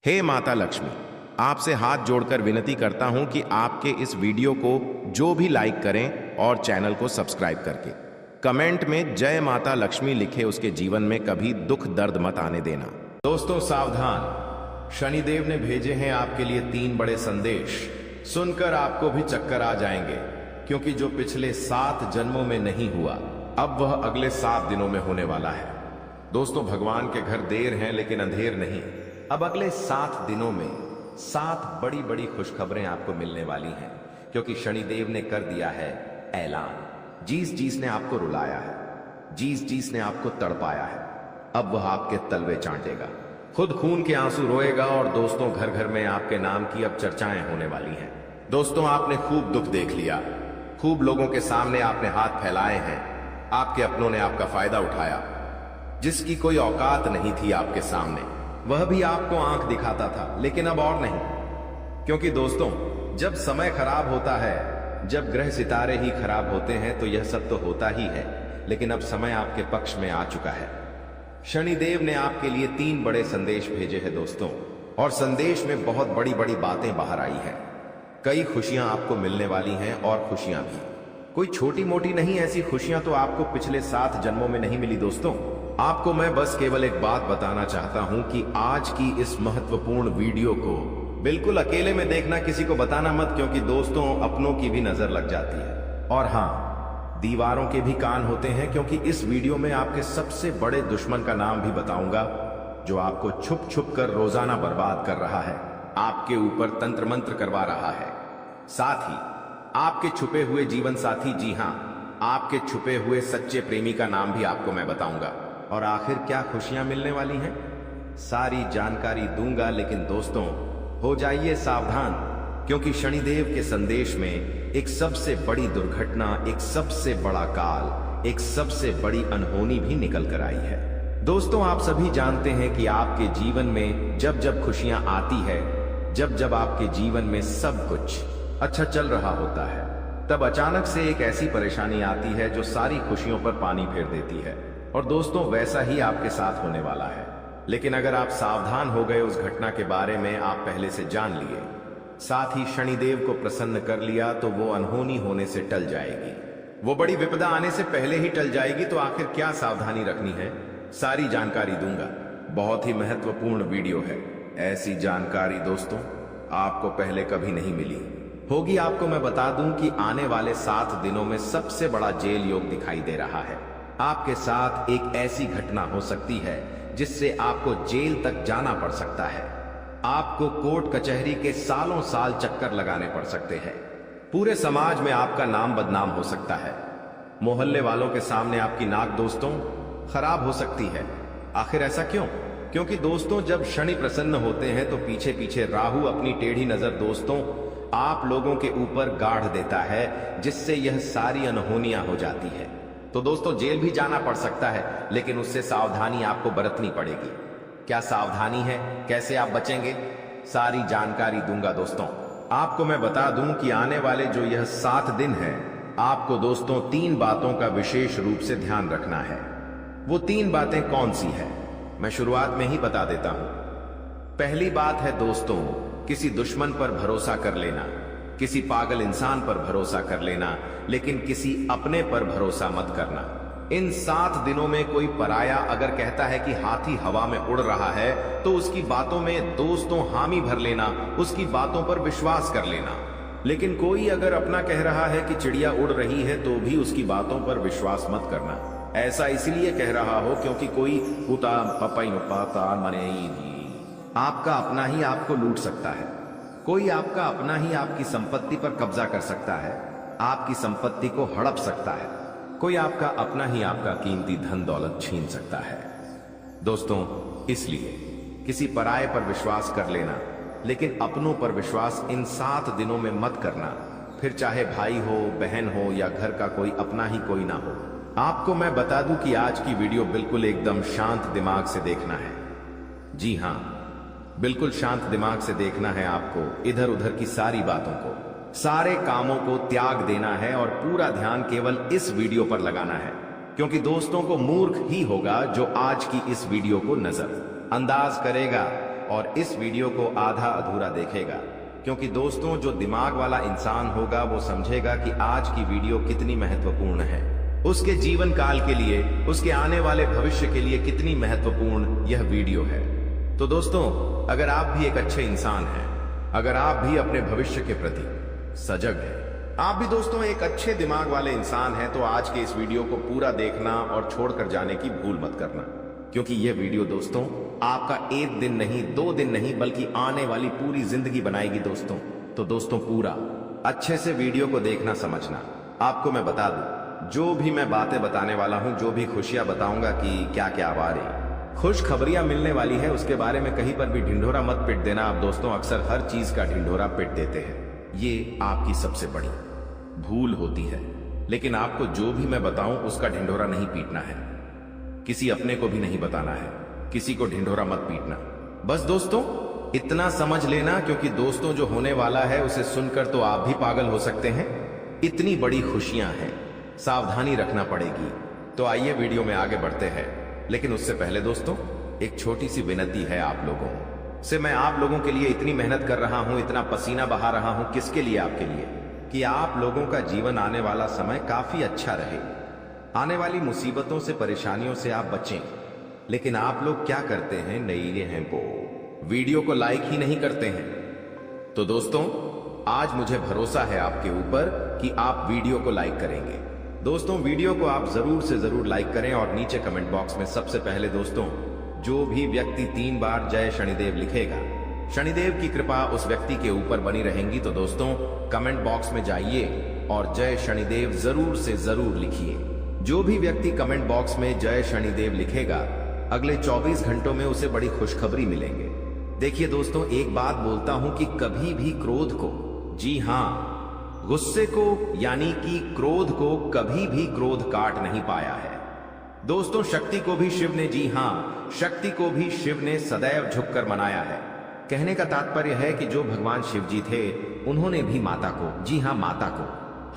हे माता लक्ष्मी, आपसे हाथ जोड़कर विनती करता हूं कि आपके इस वीडियो को जो भी लाइक करें और चैनल को सब्सक्राइब करके कमेंट में जय माता लक्ष्मी लिखे उसके जीवन में कभी दुख दर्द मत आने देना। दोस्तों सावधान, शनिदेव ने भेजे हैं आपके लिए 3 बड़े संदेश। सुनकर आपको भी चक्कर आ जाएंगे, क्योंकि जो पिछले 7 जन्मों में नहीं हुआ अब वह अगले 7 दिनों में होने वाला है। दोस्तों, भगवान के घर देर है लेकिन अंधेर नहीं। अब अगले 7 दिनों में 7 बड़ी बड़ी खुशखबरें आपको मिलने वाली हैं, क्योंकि शनिदेव ने कर दिया है ऐलान। जिस ने आपको रुलाया है, जिस ने आपको तड़पाया है, अब वह आपके तलवे चाटेगा, खुद खून के आंसू रोएगा। और दोस्तों, घर घर में आपके नाम की अब चर्चाएं होने वाली हैं। दोस्तों, आपने खूब दुख देख लिया, खूब लोगों के सामने आपने हाथ फैलाए हैं, आपके अपनों ने आपका फायदा उठाया। जिसकी कोई औकात नहीं थी आपके सामने, वह भी आपको आंख दिखाता था, लेकिन अब और नहीं। क्योंकि दोस्तों, जब समय खराब होता है, जब ग्रह सितारे ही खराब होते हैं, तो यह सब तो होता ही है, लेकिन अब समय आपके पक्ष में आ चुका है। शनिदेव ने आपके लिए 3 बड़े संदेश भेजे हैं दोस्तों, और संदेश में बहुत बड़ी बड़ी बातें बाहर आई हैं। कई खुशियां आपको मिलने वाली हैं, और खुशियां भी कोई छोटी मोटी नहीं। ऐसी खुशियां तो आपको पिछले 7 जन्मों में नहीं मिली दोस्तों। आपको मैं बस केवल एक बात बताना चाहता हूं कि आज की इस महत्वपूर्ण वीडियो को बिल्कुल अकेले में देखना, किसी को बताना मत, क्योंकि दोस्तों अपनों की भी नजर लग जाती है। और हां, दीवारों के भी कान होते हैं, क्योंकि इस वीडियो में आपके सबसे बड़े दुश्मन का नाम भी बताऊंगा, जो आपको छुप छुप कर रोजाना बर्बाद कर रहा है, आपके ऊपर तंत्र मंत्र करवा रहा है। साथ ही आपके छुपे हुए जीवन साथी, जी हां, आपके छुपे हुए सच्चे प्रेमी का नाम भी आपको मैं बताऊंगा। और आखिर क्या खुशियां मिलने वाली हैं, सारी जानकारी दूंगा। लेकिन दोस्तों, हो जाइए सावधान, क्योंकि शनिदेव के संदेश में एक सबसे बड़ी दुर्घटना, एक सबसे बड़ा काल, एक सबसे बड़ी अनहोनी भी निकल कर आई है। दोस्तों, आप सभी जानते हैं कि आपके जीवन में जब जब खुशियां आती है, जब जब आपके जीवन में सब कुछ अच्छा चल रहा होता है, तब अचानक से एक ऐसी परेशानी आती है जो सारी खुशियों पर पानी फेर देती है। और दोस्तों, वैसा ही आपके साथ होने वाला है। लेकिन अगर आप सावधान हो गए, उस घटना के बारे में आप पहले से जान लिए, साथ ही शनिदेव को प्रसन्न कर लिया, तो वो अनहोनी होने से टल जाएगी, वो बड़ी विपदा आने से पहले ही टल जाएगी। तो आखिर क्या सावधानी रखनी है, सारी जानकारी दूंगा। बहुत ही महत्वपूर्ण वीडियो है। ऐसी जानकारी दोस्तों आपको पहले कभी नहीं मिली होगी। आपको मैं बता दूं कि आने वाले 7 दिनों में सबसे बड़ा जेल योग दिखाई दे रहा है। आपके साथ एक ऐसी घटना हो सकती है जिससे आपको जेल तक जाना पड़ सकता है। आपको कोर्ट कचहरी के सालों साल चक्कर लगाने पड़ सकते हैं। पूरे समाज में आपका नाम बदनाम हो सकता है। मोहल्ले वालों के सामने आपकी नाक दोस्तों खराब हो सकती है। आखिर ऐसा क्यों? क्योंकि दोस्तों, जब शनि प्रसन्न होते हैं तो पीछे पीछे राहु अपनी टेढ़ी नजर दोस्तों आप लोगों के ऊपर गाड़ देता है, जिससे यह सारी अनहोनियां हो जाती है। तो दोस्तों, जेल भी जाना पड़ सकता है, लेकिन उससे सावधानी आपको बरतनी पड़ेगी। क्या सावधानी है, कैसे आप बचेंगे, सारी जानकारी दूंगा दोस्तों। आपको मैं बता दूं कि आने वाले जो यह 7 दिन है, आपको दोस्तों 3 बातों का विशेष रूप से ध्यान रखना है। वो 3 बातें कौन सी है, मैं शुरुआत में ही बता देता हूं। पहली बात है दोस्तों, किसी दुश्मन पर भरोसा कर लेना, किसी पागल इंसान पर भरोसा कर लेना, लेकिन किसी अपने पर भरोसा मत करना। इन 7 दिनों में कोई पराया अगर कहता है कि हाथी हवा में उड़ रहा है, तो उसकी बातों में दोस्तों हामी भर लेना, उसकी बातों पर विश्वास कर लेना। लेकिन कोई अगर अपना कह रहा है कि चिड़िया उड़ रही है, तो भी उसकी बातों पर विश्वास मत करना। ऐसा इसलिए कह रहा हो क्योंकि कोई आपका अपना ही आपको लूट सकता है। कोई आपका अपना ही आपकी संपत्ति पर कब्जा कर सकता है, आपकी संपत्ति को हड़प सकता है। कोई आपका अपना ही आपका कीमती धन दौलत छीन सकता है। दोस्तों, इसलिए किसी पराये पर विश्वास कर लेना, लेकिन अपनों पर विश्वास इन 7 दिनों में मत करना। फिर चाहे भाई हो, बहन हो, या घर का कोई अपना ही कोई ना हो। आपको मैं बता दूं कि आज की वीडियो बिल्कुल एकदम शांत दिमाग से देखना है। जी हां, बिल्कुल शांत दिमाग से देखना है आपको। इधर उधर की सारी बातों को, सारे कामों को त्याग देना है और पूरा ध्यान केवल इस वीडियो पर लगाना है। क्योंकि दोस्तों को मूर्ख ही होगा जो आज की इस वीडियो को नजर अंदाज करेगा। और इस वीडियो को आधा अधूरा देखेगा, क्योंकि दोस्तों जो दिमाग वाला इंसान होगा वो समझेगा कि आज की वीडियो कितनी महत्वपूर्ण है, उसके जीवन काल के लिए, उसके आने वाले भविष्य के लिए कितनी महत्वपूर्ण यह वीडियो है। तो दोस्तों, अगर आप भी एक अच्छे इंसान हैं, अगर आप भी अपने भविष्य के प्रति सजग हैं, आप भी दोस्तों एक अच्छे दिमाग वाले इंसान हैं, तो आज के इस वीडियो को पूरा देखना और छोड़कर जाने की भूल मत करना, क्योंकि यह वीडियो दोस्तों आपका एक दिन नहीं, 2 दिन नहीं, बल्कि आने वाली पूरी जिंदगी बनाएगी दोस्तों। तो दोस्तों पूरा अच्छे से वीडियो को देखना, समझना। आपको मैं बता दूं, जो भी मैं बातें बताने वाला हूं, जो भी खुशियां बताऊंगा कि क्या क्या आ रही खुश खबरियां मिलने वाली है, उसके बारे में कहीं पर भी ढिंढोरा मत पिट देना। आप दोस्तों अक्सर हर चीज का ढिंढोरा पिट देते हैं, ये आपकी सबसे बड़ी भूल होती है। लेकिन आपको जो भी मैं बताऊं उसका ढिंढोरा नहीं पीटना है, किसी अपने को भी नहीं बताना है, किसी को ढिंढोरा मत पीटना। बस दोस्तों इतना समझ लेना, क्योंकि दोस्तों जो होने वाला है उसे सुनकर तो आप भी पागल हो सकते हैं। इतनी बड़ी खुशियां हैं, सावधानी रखना पड़ेगी। तो आइए वीडियो में आगे बढ़ते हैं, लेकिन उससे पहले दोस्तों एक छोटी सी विनती है आप लोगों से। मैं आप लोगों के लिए इतनी मेहनत कर रहा हूं, इतना पसीना बहा रहा हूं, किसके लिए? आपके लिए, कि आप लोगों का जीवन आने वाला समय काफी अच्छा रहे, आने वाली मुसीबतों से, परेशानियों से आप बचें। लेकिन आप लोग क्या करते हैं? नई हैं वो वीडियो को लाइक ही नहीं करते हैं। तो दोस्तों आज मुझे भरोसा है आपके ऊपर कि आप वीडियो को लाइक करेंगे। दोस्तों वीडियो को आप जरूर से जरूर लाइक करें और नीचे कमेंट बॉक्स में सबसे पहले दोस्तों जो भी व्यक्ति 3 बार जय शनिदेव लिखेगा, शनिदेव की कृपा उस व्यक्ति के ऊपर बनी रहेंगी। तो दोस्तों कमेंट बॉक्स में जाइए और जय शनिदेव जरूर से जरूर लिखिए। जो भी व्यक्ति कमेंट बॉक्स में जय शनिदेव लिखेगा, अगले 24 घंटों में उसे बड़ी खुशखबरी मिलेंगे। देखिए दोस्तों, एक बात बोलता हूं कि कभी भी क्रोध को, जी हां गुस्से को, यानी कि क्रोध को कभी भी क्रोध काट नहीं पाया है। दोस्तों शक्ति को भी शिव ने, जी हां शक्ति को भी शिव ने सदैव झुककर मनाया है। कहने का तात्पर्य है कि जो भगवान शिव जी थे, उन्होंने भी माता को, जी हां माता को,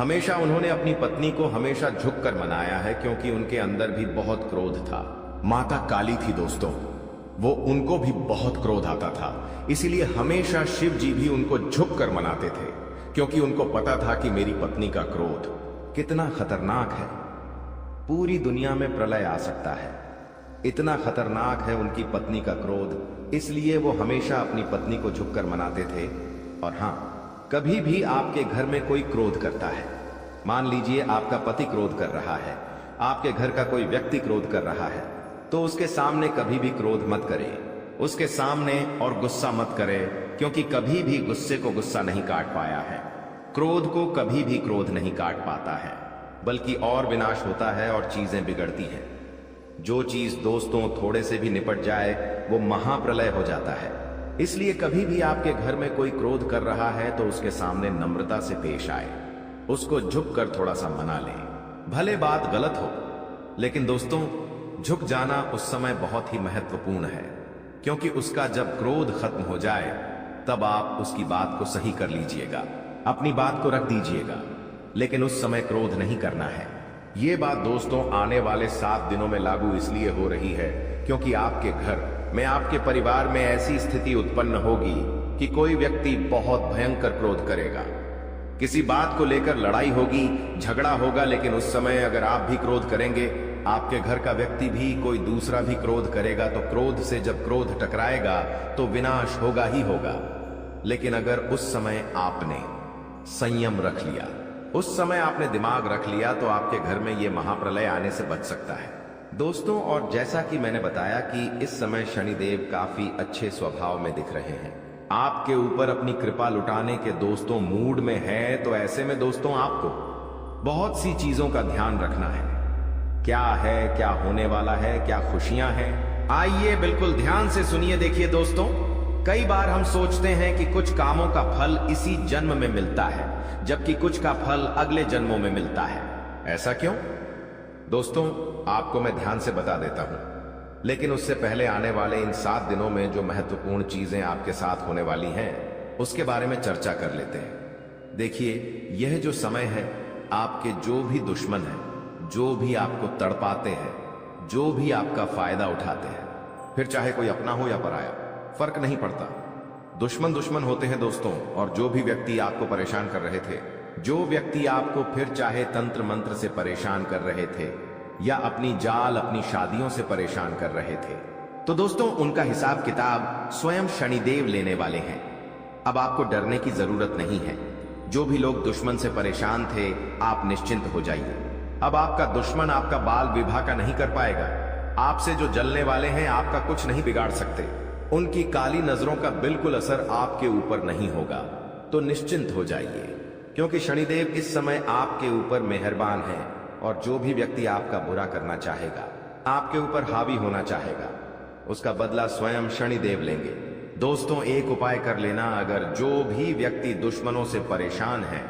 हमेशा उन्होंने अपनी पत्नी को हमेशा झुककर मनाया है, क्योंकि उनके अंदर भी बहुत क्रोध था। माता काली थी दोस्तों, वो उनको भी बहुत क्रोध आता था, इसीलिए हमेशा शिव जी भी उनको झुककर मनाते थे, क्योंकि उनको पता था कि मेरी पत्नी का क्रोध कितना खतरनाक है, पूरी दुनिया में प्रलय आ सकता है, इतना खतरनाक है उनकी पत्नी का क्रोध। इसलिए वो हमेशा अपनी पत्नी को झुककर मनाते थे। और हां, कभी भी आपके घर में कोई क्रोध करता है, मान लीजिए आपका पति क्रोध कर रहा है, आपके घर का कोई व्यक्ति क्रोध कर रहा है, तो उसके सामने कभी भी क्रोध मत करें, उसके सामने और गुस्सा मत करें, क्योंकि कभी भी गुस्से को गुस्सा नहीं काट पाया है, क्रोध को कभी भी क्रोध नहीं काट पाता है, बल्कि और विनाश होता है और चीजें बिगड़ती हैं। जो चीज दोस्तों थोड़े से भी निपट जाए वो महाप्रलय हो जाता है। इसलिए कभी भी आपके घर में कोई क्रोध कर रहा है तो उसके सामने नम्रता से पेश आए, उसको झुक कर थोड़ा सा मना लें। भले बात गलत हो, लेकिन दोस्तों झुक जाना उस समय बहुत ही महत्वपूर्ण है, क्योंकि उसका जब क्रोध खत्म हो जाए तब आप उसकी बात को सही कर लीजिएगा, अपनी बात को रख दीजिएगा, लेकिन उस समय क्रोध नहीं करना है। ये बात दोस्तों आने वाले 7 दिनों में लागू इसलिए हो रही है क्योंकि आपके घर में, आपके परिवार में ऐसी स्थिति उत्पन्न होगी कि कोई व्यक्ति बहुत भयंकर क्रोध करेगा, किसी बात को लेकर लड़ाई होगी, झगड़ा होगा। लेकिन उस समय अगर आप भी क्रोध करेंगे, आपके घर का व्यक्ति भी, कोई दूसरा भी क्रोध करेगा, तो क्रोध से जब क्रोध टकराएगा तो विनाश होगा ही होगा। लेकिन अगर उस समय आपने संयम रख लिया, उस समय आपने दिमाग रख लिया, तो आपके घर में यह महाप्रलय आने से बच सकता है दोस्तों। और जैसा कि मैंने बताया कि इस समय शनिदेव काफी अच्छे स्वभाव में दिख रहे हैं, आपके ऊपर अपनी कृपा लुटाने के दोस्तों मूड में है। तो ऐसे में दोस्तों आपको बहुत सी चीजों का ध्यान रखना है। क्या है, क्या होने वाला है, क्या खुशियां हैं, आइए बिल्कुल ध्यान से सुनिए। देखिए दोस्तों, कई बार हम सोचते हैं कि कुछ कामों का फल इसी जन्म में मिलता है, जबकि कुछ का फल अगले जन्मों में मिलता है। ऐसा क्यों? दोस्तों आपको मैं ध्यान से बता देता हूं, लेकिन उससे पहले आने वाले इन 7 दिनों में जो महत्वपूर्ण चीजें आपके साथ होने वाली हैं, उसके बारे में चर्चा कर लेते हैं। देखिए, यह जो समय है, आपके जो भी दुश्मन हैं, जो भी आपको तड़पाते हैं, जो भी आपका फायदा उठाते हैं, फिर चाहे कोई अपना हो या पराया, फर्क नहीं पड़ता। दुश्मन दुश्मन होते हैं दोस्तों। और जो भी व्यक्ति आपको परेशान कर रहे थे, जो व्यक्ति आपको फिर चाहे तंत्र मंत्र से परेशान कर रहे थे या अपनी जाल अपनी शादियों से परेशान कर रहे थे, तो दोस्तों उनका हिसाब किताब स्वयं शनिदेव लेने वाले हैं। अब आपको डरने की जरूरत नहीं है। जो भी लोग दुश्मन से परेशान थे, आप निश्चिंत हो जाइए। अब आपका दुश्मन आपका बाल विवाह का नहीं कर पाएगा। आपसे जो जलने वाले हैं, आपका कुछ नहीं बिगाड़ सकते। उनकी काली नजरों का बिल्कुल असर आपके ऊपर नहीं होगा। तो निश्चिंत हो जाइए, क्योंकि शनिदेव इस समय आपके ऊपर मेहरबान है। और जो भी व्यक्ति आपका बुरा करना चाहेगा, आपके ऊपर हावी होना चाहेगा, उसका बदला स्वयं शनिदेव लेंगे। दोस्तों एक उपाय कर लेना, अगर जो भी व्यक्ति दुश्मनों से परेशान है,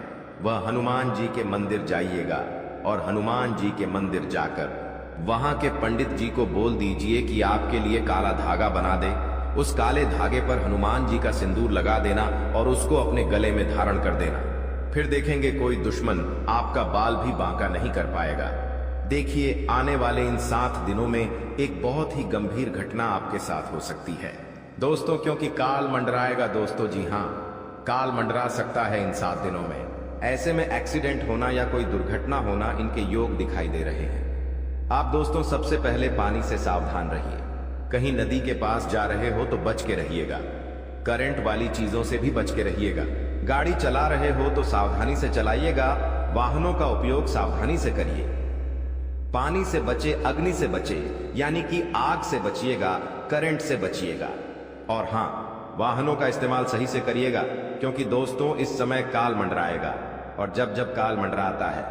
वह हनुमान जी के मंदिर जाइएगा और हनुमान जी के मंदिर जाकर वहां के पंडित जी को बोल दीजिए कि आपके लिए काला धागा बना दे। उस काले धागे पर हनुमान जी का सिंदूर लगा देना और उसको अपने गले में धारण कर देना। फिर देखेंगे कोई दुश्मन आपका बाल भी बांका नहीं कर पाएगा। देखिए आने वाले इन 7 दिनों में एक बहुत ही गंभीर घटना आपके साथ हो सकती है दोस्तों, क्योंकि काल मंडराएगा दोस्तों। जी हाँ, काल मंडरा सकता है इन 7 दिनों में। ऐसे में एक्सीडेंट होना या कोई दुर्घटना होना, इनके योग दिखाई दे रहे हैं। आप दोस्तों सबसे पहले पानी से सावधान रहिए। कहीं नदी के पास जा रहे हो तो बच के रहिएगा। करंट वाली चीजों से भी बच के रहिएगा। गाड़ी चला रहे हो तो सावधानी से चलाइएगा। वाहनों का उपयोग सावधानी से करिए। पानी से बचे, अग्नि से बचे, यानी कि आग से बचिएगा, करंट से बचिएगा। और हाँ, वाहनों का इस्तेमाल सही से करिएगा, क्योंकि दोस्तों इस समय काल मंडराएगा। और जब जब काल मंडराता है,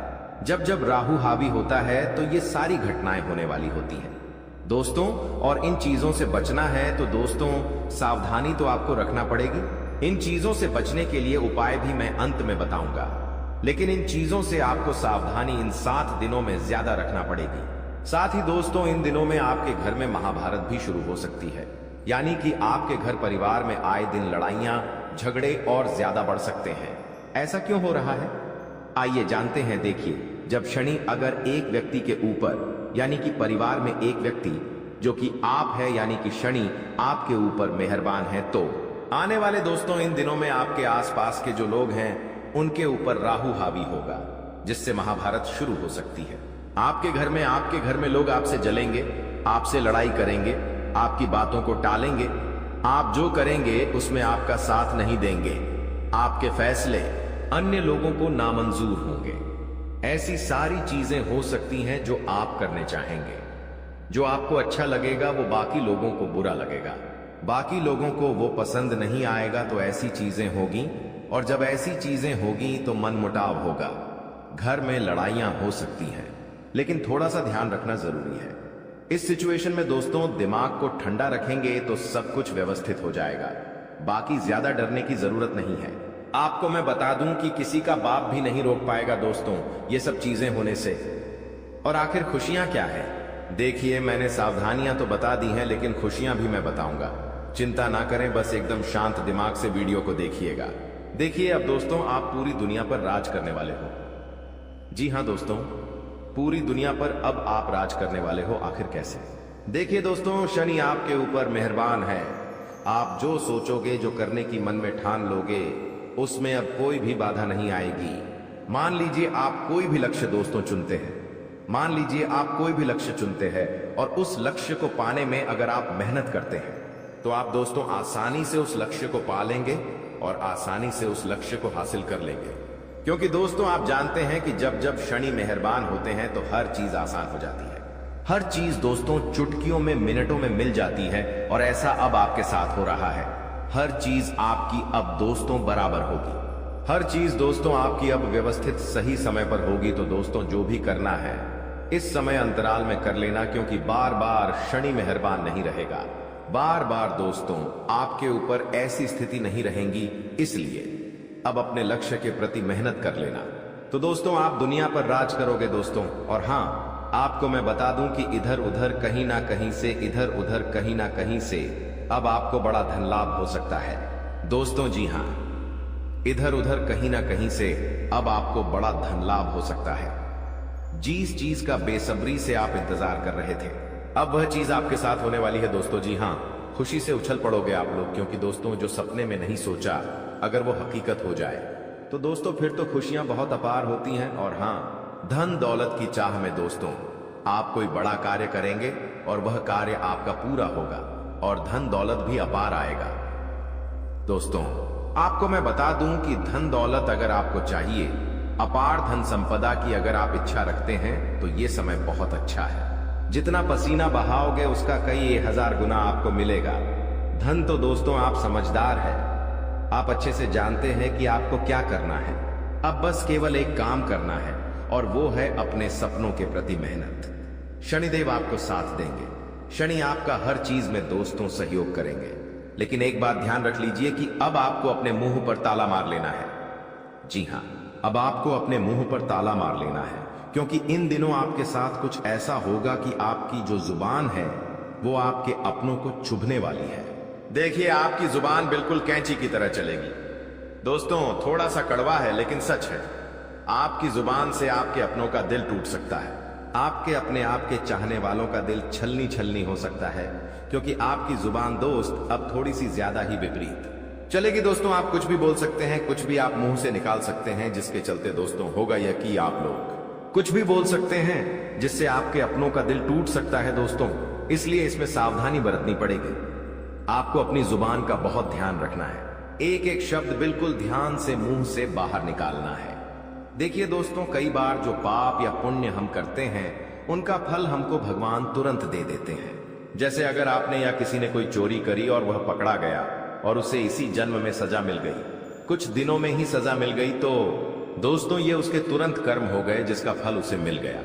जब जब राहु हावी होता है, तो ये सारी घटनाएं होने वाली होती हैं दोस्तों। और इन चीजों से बचना है तो दोस्तों सावधानी तो आपको रखना पड़ेगी। इन चीजों से बचने के लिए उपाय भी मैं अंत में बताऊंगा, लेकिन इन चीजों से आपको सावधानी इन 7 दिनों में ज्यादा रखना पड़ेगी। साथ ही दोस्तों इन दिनों में आपके घर में महाभारत भी शुरू हो सकती है, यानी कि आपके घर परिवार में आए दिन लड़ाइयां झगड़े और ज्यादा बढ़ सकते हैं। ऐसा क्यों हो रहा है, आइए जानते हैं। देखिए, जब शनि अगर एक व्यक्ति के ऊपर, यानी कि परिवार में एक व्यक्ति जो कि आप है, यानी कि शनि आपके ऊपर मेहरबान है, तो आने वाले दोस्तों इन दिनों में आपके आसपास के जो लोग हैं उनके ऊपर राहु हावी होगा, जिससे महाभारत शुरू हो सकती है। आपके घर में लोग आपसे जलेंगे, आपसे लड़ाई करेंगे, आपकी बातों को टालेंगे। आप जो करेंगे उसमें आपका साथ नहीं देंगे। आपके फैसले अन्य लोगों को नामंजूर होंगे। ऐसी सारी चीजें हो सकती हैं जो आप करने चाहेंगे। जो आपको अच्छा लगेगा वो बाकी लोगों को बुरा लगेगा, बाकी लोगों को वो पसंद नहीं आएगा। तो ऐसी चीजें होगी, और जब ऐसी चीजें होगी तो मनमुटाव होगा, घर में लड़ाइयां हो सकती हैं। लेकिन थोड़ा सा ध्यान रखना जरूरी है। इस सिचुएशन में दोस्तों दिमाग को ठंडा रखेंगे तो सब कुछ व्यवस्थित हो जाएगा। बाकी ज्यादा डरने की जरूरत नहीं है। आपको मैं बता दूं कि किसी का बाप भी नहीं रोक पाएगा दोस्तों ये सब चीजें होने से। और आखिर खुशियां क्या है? देखिए, मैंने सावधानियां तो बता दी हैं, लेकिन खुशियां भी मैं बताऊंगा। चिंता ना करें, बस एकदम शांत दिमाग से वीडियो को देखिएगा। देखिए, अब दोस्तों आप पूरी दुनिया पर राज करने वाले हो। जी हां दोस्तों, पूरी दुनिया पर अब आप राज करने वाले हो। आखिर कैसे? देखिए दोस्तों, शनि आपके ऊपर मेहरबान है। आप जो सोचोगे, जो करने की मन में ठान लोगे, उसमें अब कोई भी बाधा नहीं आएगी। मान लीजिए आप कोई भी लक्ष्य दोस्तों चुनते हैं, मान लीजिए आप कोई भी लक्ष्य चुनते हैं, और उस लक्ष्य को पाने में अगर आप मेहनत करते हैं तो आप दोस्तों आसानी से उस लक्ष्य को पा लेंगे और आसानी से उस लक्ष्य को हासिल कर लेंगे। क्योंकि दोस्तों आप जानते हैं कि जब जब शनि मेहरबान होते हैं तो हर चीज आसान हो जाती है। हर चीज दोस्तों चुटकियों में, मिनटों में मिल जाती है, और ऐसा अब आपके साथ हो रहा है। हर चीज आपकी अब दोस्तों बराबर होगी। हर चीज दोस्तों आपकी अब व्यवस्थित सही समय पर होगी। तो दोस्तों जो भी करना है इस समय अंतराल में कर लेना, क्योंकि बार बार शनि मेहरबान नहीं रहेगा। बार बार दोस्तों आपके ऊपर ऐसी स्थिति नहीं रहेंगी। इसलिए अब अपने लक्ष्य के प्रति मेहनत कर लेना। तो दोस्तों आप दुनिया पर राज करोगे दोस्तों। और हाँ, आपको मैं बता दूं कि इधर उधर कहीं ना कहीं से, इधर उधर कहीं ना कहीं से अब आपको बड़ा धन लाभ हो सकता है दोस्तों। जी हाँ, इधर उधर कहीं ना कहीं से अब आपको बड़ा धन लाभ हो सकता है। जिस चीज का बेसब्री से आप इंतजार कर रहे थे, अब वह चीज आपके साथ होने वाली है दोस्तों। जी हाँ, खुशी से उछल पड़ोगे आप लोग, क्योंकि दोस्तों जो सपने में नहीं सोचा अगर वो हकीकत हो जाए तो दोस्तों फिर तो खुशियां बहुत अपार होती हैं। और हाँ, धन दौलत की चाह में दोस्तों आप कोई बड़ा कार्य करेंगे और वह कार्य आपका पूरा होगा और धन दौलत भी अपार आएगा। दोस्तों आपको मैं बता दूं कि धन दौलत अगर आपको चाहिए, अपार धन संपदा की अगर आप इच्छा रखते हैं, तो ये समय बहुत अच्छा है। जितना पसीना बहाओगे उसका कई 1000 गुना आपको मिलेगा। धन तो दोस्तों आप समझदार है, आप अच्छे से जानते हैं कि आपको क्या करना है। अब बस केवल एक काम करना है और वो है अपने सपनों के प्रति मेहनत। शनिदेव आपको साथ देंगे। शनि आपका हर चीज में दोस्तों सहयोग करेंगे। लेकिन एक बात ध्यान रख लीजिए कि अब आपको अपने मुंह पर ताला मार लेना है। जी हां, अब आपको अपने मुंह पर ताला मार लेना है, क्योंकि इन दिनों आपके साथ कुछ ऐसा होगा कि आपकी जो जुबान है वो आपके अपनों को चुभने वाली है। देखिए आपकी जुबान बिल्कुल कैंची की तरह चलेगी। दोस्तों थोड़ा सा कड़वा है लेकिन सच है, आपकी जुबान से आपके अपनों का दिल टूट सकता है। आपके अपने आप के चाहने वालों का दिल छलनी छलनी हो सकता है, क्योंकि आपकी जुबान दोस्त अब थोड़ी सी ज्यादा ही विपरीत चलेगी। दोस्तों आप कुछ भी बोल सकते हैं, कुछ भी आप मुंह से निकाल सकते हैं, जिसके चलते दोस्तों होगा यह कि आप लोग कुछ भी बोल सकते हैं जिससे आपके अपनों का दिल टूट सकता है दोस्तों। इसलिए इसमें सावधानी बरतनी पड़ेगी। आपको अपनी जुबान का बहुत ध्यान रखना है। एक एक शब्द बिल्कुल ध्यान से मुंह से बाहर निकालना है। देखिए दोस्तों, कई बार जो पाप या पुण्य हम करते हैं उनका फल हमको भगवान तुरंत दे देते हैं। जैसे अगर आपने या किसी ने कोई चोरी करी और वह पकड़ा गया और उसे इसी जन्म में सजा मिल गई, कुछ दिनों में ही सजा मिल गई, तो दोस्तों ये उसके तुरंत कर्म हो गए जिसका फल उसे मिल गया।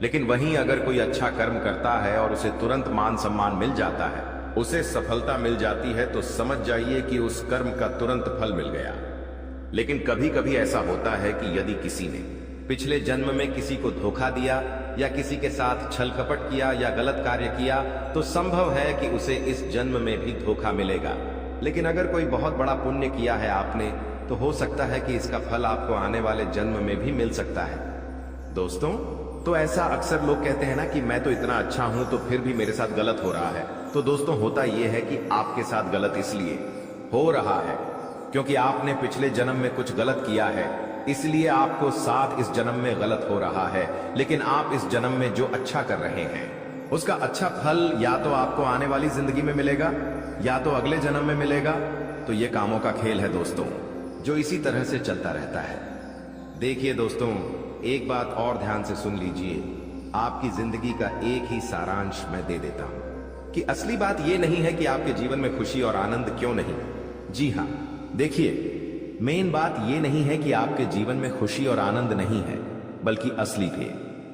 लेकिन वहीं अगर कोई अच्छा कर्म करता है और उसे तुरंत मान सम्मान मिल जाता है, उसे सफलता मिल जाती है, तो समझ जाइए कि उस कर्म का तुरंत फल मिल गया। लेकिन कभी कभी ऐसा होता है कि यदि किसी ने पिछले जन्म में किसी को धोखा दिया या किसी के साथ छल कपट किया या गलत कार्य किया, तो संभव है कि उसे इस जन्म में भी धोखा मिलेगा। लेकिन अगर कोई बहुत बड़ा पुण्य किया है आपने, तो हो सकता है कि इसका फल आपको आने वाले जन्म में भी मिल सकता है। दोस्तों तो ऐसा अक्सर लोग कहते हैं ना कि मैं तो इतना अच्छा हूं तो फिर भी मेरे साथ गलत हो रहा है। तो दोस्तों होता यह है कि आपके साथ गलत इसलिए हो रहा है क्योंकि आपने पिछले जन्म में कुछ गलत किया है, इसलिए आपको साथ इस जन्म में गलत हो रहा है। लेकिन आप इस जन्म में जो अच्छा कर रहे हैं उसका अच्छा फल या तो आपको आने वाली जिंदगी में मिलेगा या तो अगले जन्म में मिलेगा। तो ये कामों का खेल है दोस्तों, जो इसी तरह से चलता रहता है। देखिए दोस्तों, एक बात और ध्यान से सुन लीजिए। आपकी जिंदगी का एक ही सारांश मैं दे देता हूं कि असली बात यह नहीं है कि आपके जीवन में खुशी और आनंद क्यों नहीं। जी हां, देखिए मेन बात यह नहीं है कि आपके जीवन में खुशी और आनंद नहीं है, बल्कि असली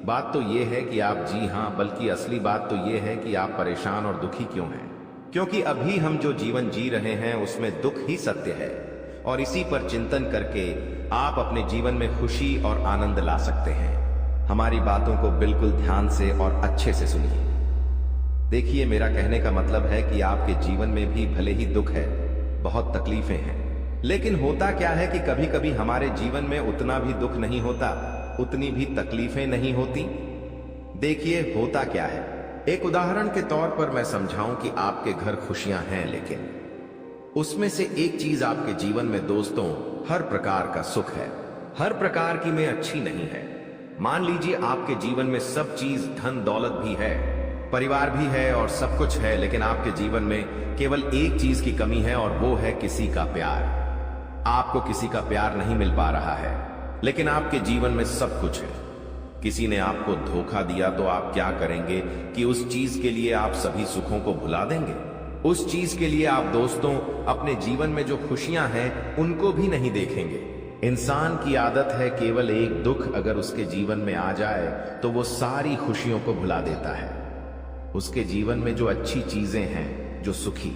बात तो यह है कि आप, जी हां, बल्कि असली बात तो यह है कि आप परेशान और दुखी क्यों हैं। क्योंकि अभी हम जो जीवन जी रहे हैं उसमें दुख ही सत्य है, और इसी पर चिंतन करके आप अपने जीवन में खुशी और आनंद ला सकते हैं। हमारी बातों को बिल्कुल ध्यान से और अच्छे से सुनिए। देखिए मेरा कहने का मतलब है कि आपके जीवन में भी भले ही दुख है, बहुत तकलीफें हैं, लेकिन होता क्या है कि कभी कभी हमारे जीवन में उतना भी दुख नहीं होता, उतनी भी तकलीफें नहीं होती। देखिए होता क्या है, एक उदाहरण के तौर पर मैं समझाऊं कि आपके घर खुशियां हैं, लेकिन उसमें से एक चीज आपके जीवन में दोस्तों हर प्रकार का सुख है, हर प्रकार की में अच्छी नहीं है। मान लीजिए आपके जीवन में सब चीज, धन दौलत भी है, परिवार भी है और सब कुछ है, लेकिन आपके जीवन में केवल एक चीज की कमी है और वो है किसी का प्यार। आपको किसी का प्यार नहीं मिल पा रहा है, लेकिन आपके जीवन में सब कुछ है। किसी ने आपको धोखा दिया तो आप क्या करेंगे कि उस चीज के लिए आप सभी सुखों को भुला देंगे? उस चीज के लिए आप दोस्तों अपने जीवन में जो खुशियां हैं उनको भी नहीं देखेंगे। इंसान की आदत है केवल एक दुख अगर उसके जीवन में आ जाए तो वो सारी खुशियों को भुला देता है। उसके जीवन में जो अच्छी चीजें हैं, जो सुखी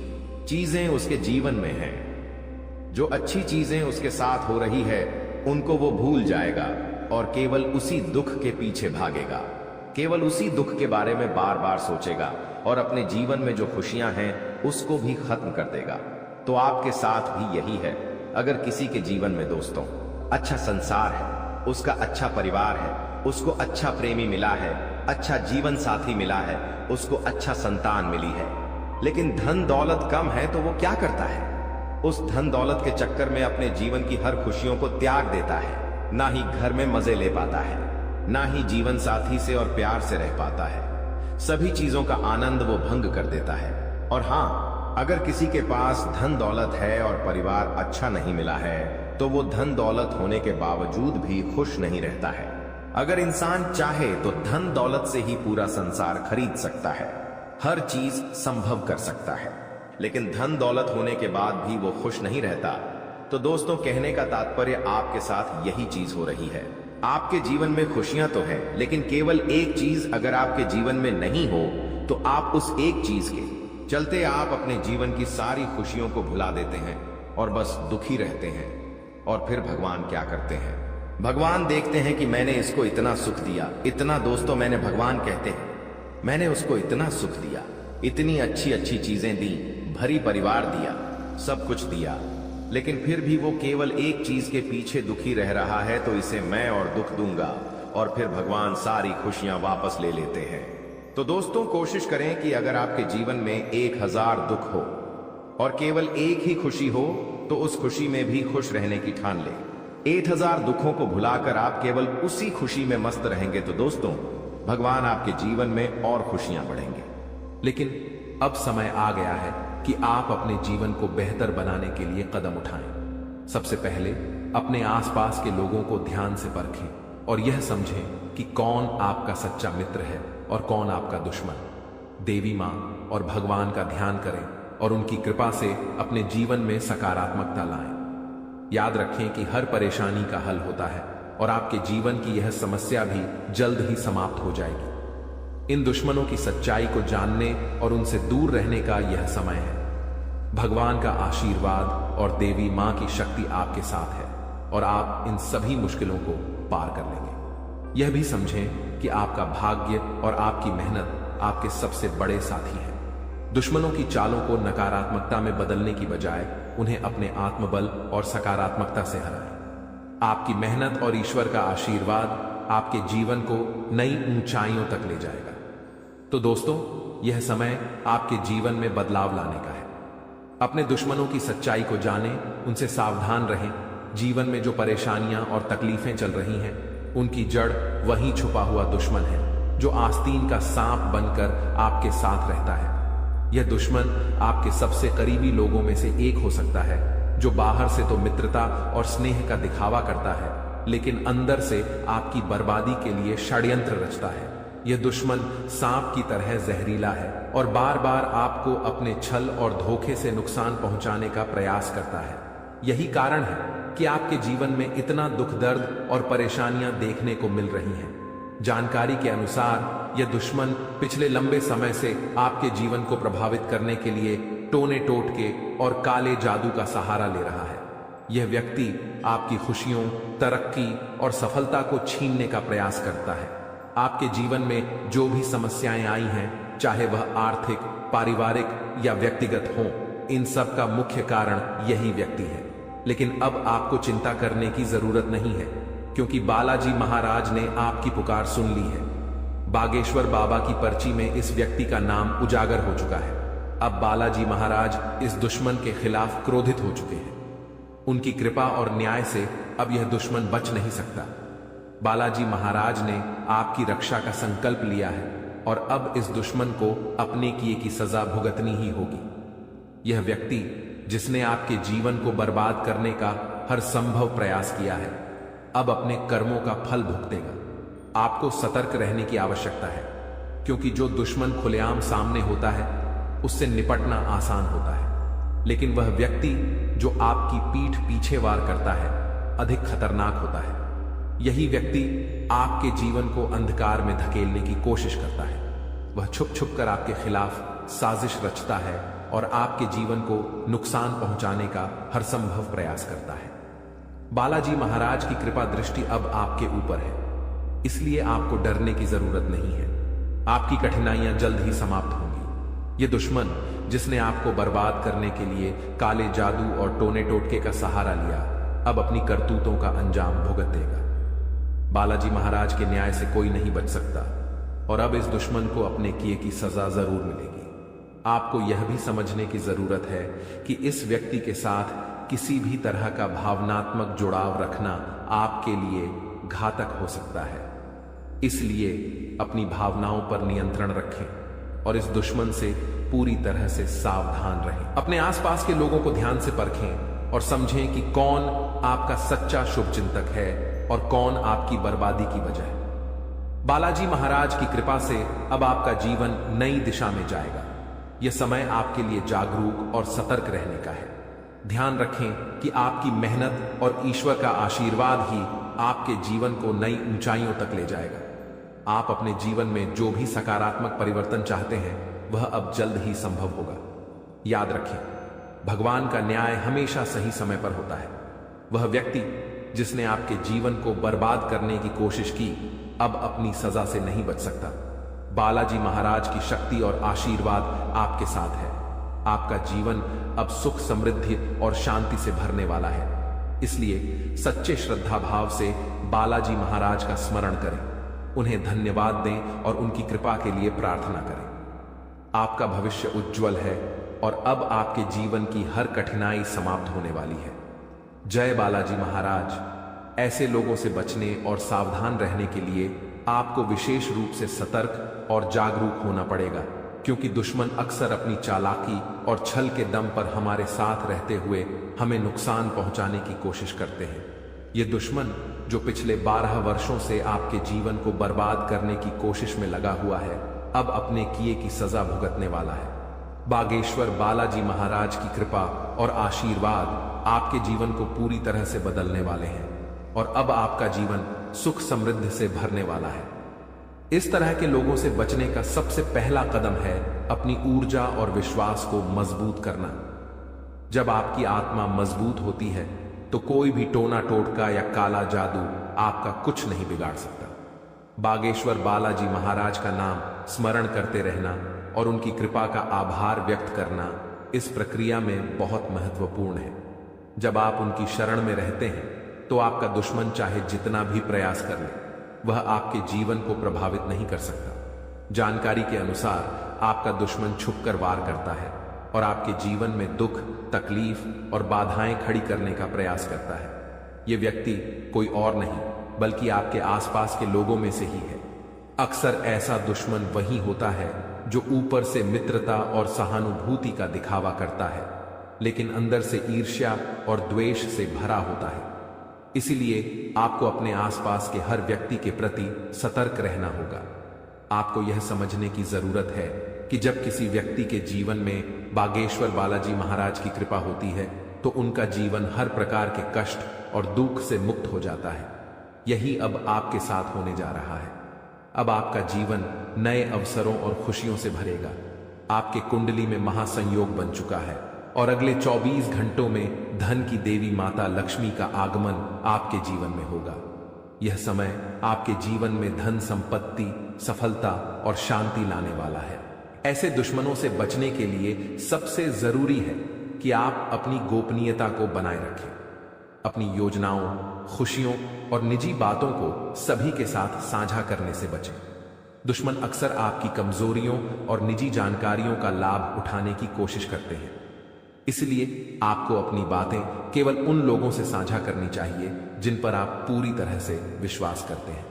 चीजें उसके जीवन में हैं, जो अच्छी चीजें उसके साथ हो रही है, उनको वो भूल जाएगा और केवल उसी दुख के पीछे भागेगा, केवल उसी दुख के बारे में बार बार सोचेगा और अपने जीवन में जो खुशियां हैं उसको भी खत्म कर देगा। तो आपके साथ भी यही है। अगर किसी के जीवन में दोस्तों अच्छा संसार है, उसका अच्छा परिवार है, उसको अच्छा प्रेमी मिला है, अच्छा जीवन साथी मिला है, उसको अच्छा संतान मिली है, लेकिन धन दौलत कम है तो वो क्या करता है? उस धन दौलत के चक्कर में अपने जीवन की हर खुशियों को त्याग देता है। ना ही घर में मजे ले पाता है, ना ही जीवन साथी से और प्यार से रह पाता है। सभी चीजों का आनंद वो भंग कर देता है। और हाँ, अगर किसी के पास धन दौलत है और परिवार अच्छा नहीं मिला है तो वो धन दौलत होने के बावजूद भी खुश नहीं रहता है। अगर इंसान चाहे तो धन दौलत से ही पूरा संसार खरीद सकता है, हर चीज संभव कर सकता है, लेकिन धन दौलत होने के बाद भी वो खुश नहीं रहता। तो दोस्तों, कहने का तात्पर्य आपके साथ यही चीज हो रही है। आपके जीवन में खुशियां तो है, लेकिन केवल एक चीज अगर आपके जीवन में नहीं हो तो आप उस एक चीज के चलते आप अपने जीवन की सारी खुशियों को भुला देते हैं और बस दुखी रहते हैं। और फिर भगवान क्या करते हैं? भगवान देखते हैं कि मैंने इसको इतना सुख दिया, इतना, दोस्तों मैंने, भगवान कहते हैं मैंने उसको इतना सुख दिया, इतनी अच्छी अच्छी चीजें दी, भरी परिवार दिया, सब कुछ दिया, लेकिन फिर भी वो केवल एक चीज के पीछे दुखी रह रहा है, तो इसे मैं और दुख दूंगा। और फिर भगवान सारी खुशियां वापस ले लेते हैं। तो दोस्तों, कोशिश करें कि अगर आपके जीवन में 1000 दुख हो और केवल एक ही खुशी हो तो उस खुशी में भी खुश रहने की ठान ले। 1000 दुखों को भुलाकर आप केवल उसी खुशी में मस्त रहेंगे तो दोस्तों, भगवान आपके जीवन में और खुशियां बढ़ेंगे। लेकिन अब समय आ गया है कि आप अपने जीवन को बेहतर बनाने के लिए कदम उठाएं। सबसे पहले अपने आसपास के लोगों को ध्यान से परखें और यह समझें कि कौन आपका सच्चा मित्र है और कौन आपका दुश्मन। देवी मां और भगवान का ध्यान करें और उनकी कृपा से अपने जीवन में सकारात्मकता लाएं। याद रखें कि हर परेशानी का हल होता है और आपके जीवन की यह समस्या भी जल्द ही समाप्त हो जाएगी। इन दुश्मनों की सच्चाई को जानने और उनसे दूर रहने का यह समय है। भगवान का आशीर्वाद और देवी मां की शक्ति आपके साथ है और आप इन सभी मुश्किलों को पार कर लेंगे। यह भी समझें कि आपका भाग्य और आपकी मेहनत आपके सबसे बड़े साथी हैं। दुश्मनों की चालों को नकारात्मकता में बदलने की बजाय उन्हें अपने आत्मबल और सकारात्मकता से हराएं। आपकी मेहनत और ईश्वर का आशीर्वाद आपके जीवन को नई ऊंचाइयों तक ले जाएगा। तो दोस्तों, यह समय आपके जीवन में बदलाव लाने का है। अपने दुश्मनों की सच्चाई को जानें, उनसे सावधान रहें। जीवन में जो परेशानियां और तकलीफें चल रही हैं, उनकी जड़ वही छुपा हुआ दुश्मन है जो आस्तीन का सांप बनकर आपके साथ रहता है। यह दुश्मन आपके सबसे करीबी लोगों में से एक हो सकता है, जो बाहर से तो मित्रता और स्नेह का दिखावा करता है, लेकिन अंदर से आपकी बर्बादी के लिए षड्यंत्र रचता है। यह दुश्मन सांप की तरह जहरीला है और बार बार आपको अपने छल और धोखे से नुकसान पहुंचाने का प्रयास करता है। यही कारण है कि आपके जीवन में इतना दुख, दर्द और परेशानियां देखने को मिल रही हैं। जानकारी के अनुसार यह दुश्मन पिछले लंबे समय से आपके जीवन को प्रभावित करने के लिए टोने टोटके और काले जादू का सहारा ले रहा है। यह व्यक्ति आपकी खुशियों, तरक्की और सफलता को छीनने का प्रयास करता है। आपके जीवन में जो भी समस्याएं आई हैं, चाहे वह आर्थिक, पारिवारिक या व्यक्तिगत हों, इन सब का मुख्य कारण यही व्यक्ति है। लेकिन अब आपको चिंता करने की जरूरत नहीं है, क्योंकि बालाजी महाराज ने आपकी पुकार सुन ली है। बागेश्वर बाबा की पर्ची में इस व्यक्ति का नाम उजागर हो चुका है। अब बालाजी महाराज इस दुश्मन के खिलाफ क्रोधित हो चुके हैं। उनकी कृपा और न्याय से अब यह दुश्मन बच नहीं सकता। बालाजी महाराज ने आपकी रक्षा का संकल्प लिया है और अब इस दुश्मन को अपने किए की सजा भुगतनी ही होगी। यह व्यक्ति जिसने आपके जीवन को बर्बाद करने का हर संभव प्रयास किया है, अब अपने कर्मों का फल भुगतेगा। आपको सतर्क रहने की आवश्यकता है, क्योंकि जो दुश्मन खुलेआम सामने होता है उससे निपटना आसान होता है, लेकिन वह व्यक्ति जो आपकी पीठ पीछे वार करता है अधिक खतरनाक होता है। यही व्यक्ति आपके जीवन को अंधकार में धकेलने की कोशिश करता है। वह छुप छुप कर आपके खिलाफ साजिश रचता है और आपके जीवन को नुकसान पहुंचाने का हर संभव प्रयास करता है। बालाजी महाराज की कृपा दृष्टि अब आपके ऊपर है, इसलिए आपको डरने की जरूरत नहीं है। आपकी कठिनाइयां जल्द ही समाप्त होंगी। ये दुश्मन जिसने आपको बर्बाद करने के लिए काले जादू और टोने टोटके का सहारा लिया, अब अपनी करतूतों का अंजाम भुगत देगा। बालाजी महाराज के न्याय से कोई नहीं बच सकता और अब इस दुश्मन को अपने किए की सजा जरूर मिलेगी। आपको यह भी समझने की जरूरत है कि इस व्यक्ति के साथ किसी भी तरह का भावनात्मक जुड़ाव रखना आपके लिए घातक हो सकता है। इसलिए अपनी भावनाओं पर नियंत्रण रखें और इस दुश्मन से पूरी तरह से सावधान रहें। अपने आसपास के लोगों को ध्यान से परखें और समझें कि कौन आपका सच्चा शुभचिंतक है और कौन आपकी बर्बादी की वजह है। बालाजी महाराज की कृपा से अब आपका जीवन नई दिशा में जाएगा। यह समय आपके लिए जागरूक और सतर्क रहने का है। ध्यान रखें कि आपकी मेहनत और ईश्वर का आशीर्वाद ही आपके जीवन को नई ऊंचाइयों तक ले जाएगा। आप अपने जीवन में जो भी सकारात्मक परिवर्तन चाहते हैं वह अब जल्द ही संभव होगा। याद रखें, भगवान का न्याय हमेशा सही समय पर होता है। वह व्यक्ति जिसने आपके जीवन को बर्बाद करने की कोशिश की अब अपनी सजा से नहीं बच सकता। बालाजी महाराज की शक्ति और आशीर्वाद आपके साथ है। आपका जीवन अब सुख, समृद्धि और शांति से भरने वाला है। इसलिए सच्चे श्रद्धा भाव से बालाजी महाराज का स्मरण करें, उन्हें धन्यवाद दें और उनकी कृपा के लिए प्रार्थना करें। आपका भविष्य उज्जवल है और अब आपके जीवन की हर कठिनाई समाप्त होने वाली है। जय बालाजी महाराज। ऐसे लोगों से बचने और सावधान रहने के लिए आपको विशेष रूप से सतर्क और जागरूक होना पड़ेगा, क्योंकि दुश्मन अक्सर अपनी चालाकी और छल के दम पर हमारे साथ रहते हुए हमें नुकसान पहुंचाने की कोशिश करते हैं। ये दुश्मन जो पिछले 12 वर्षों से आपके जीवन को बर्बाद करने की कोशिश में लगा हुआ है अब अपने किए की सजा भुगतने वाला है। बागेश्वर बालाजी महाराज की कृपा और आशीर्वाद आपके जीवन को पूरी तरह से बदलने वाले हैं और अब आपका जीवन सुख, समृद्धि से भरने वाला है। इस तरह के लोगों से बचने का सबसे पहला कदम है अपनी ऊर्जा और विश्वास को मजबूत करना। जब आपकी आत्मा मजबूत होती है तो कोई भी टोना टोटका या काला जादू आपका कुछ नहीं बिगाड़ सकता। बागेश्वर बालाजी महाराज का नाम स्मरण करते रहना और उनकी कृपा का आभार व्यक्त करना इस प्रक्रिया में बहुत महत्वपूर्ण है। जब आप उनकी शरण में रहते हैं तो आपका दुश्मन चाहे जितना भी प्रयास कर ले वह आपके जीवन को प्रभावित नहीं कर सकता। जानकारी के अनुसार आपका दुश्मन छुपकर वार करता है और आपके जीवन में दुख, तकलीफ और बाधाएं खड़ी करने का प्रयास करता है। यह व्यक्ति कोई और नहीं बल्कि आपके आसपास के लोगों में से ही है। अक्सर ऐसा दुश्मन वही होता है जो ऊपर से मित्रता और सहानुभूति का दिखावा करता है, लेकिन अंदर से ईर्ष्या और द्वेष से भरा होता है। इसीलिए आपको अपने आसपास के हर व्यक्ति के प्रति सतर्क रहना होगा। आपको यह समझने की जरूरत है कि जब किसी व्यक्ति के जीवन में बागेश्वर बालाजी महाराज की कृपा होती है तो उनका जीवन हर प्रकार के कष्ट और दुख से मुक्त हो जाता है। यही अब आपके साथ होने जा रहा है। अब आपका जीवन नए अवसरों और खुशियों से भरेगा। आपके कुंडली में महासंयोग बन चुका है और अगले 24 घंटों में धन की देवी माता लक्ष्मी का आगमन आपके जीवन में होगा। यह समय आपके जीवन में धन, संपत्ति, सफलता और शांति लाने वाला है। ऐसे दुश्मनों से बचने के लिए सबसे जरूरी है कि आप अपनी गोपनीयता को बनाए रखें। अपनी योजनाओं, खुशियों और निजी बातों को सभी के साथ साझा करने से बचें। दुश्मन अक्सर आपकी कमजोरियों और निजी जानकारियों का लाभ उठाने की कोशिश करते हैं। इसलिए आपको अपनी बातें केवल उन लोगों से साझा करनी चाहिए जिन पर आप पूरी तरह से विश्वास करते हैं।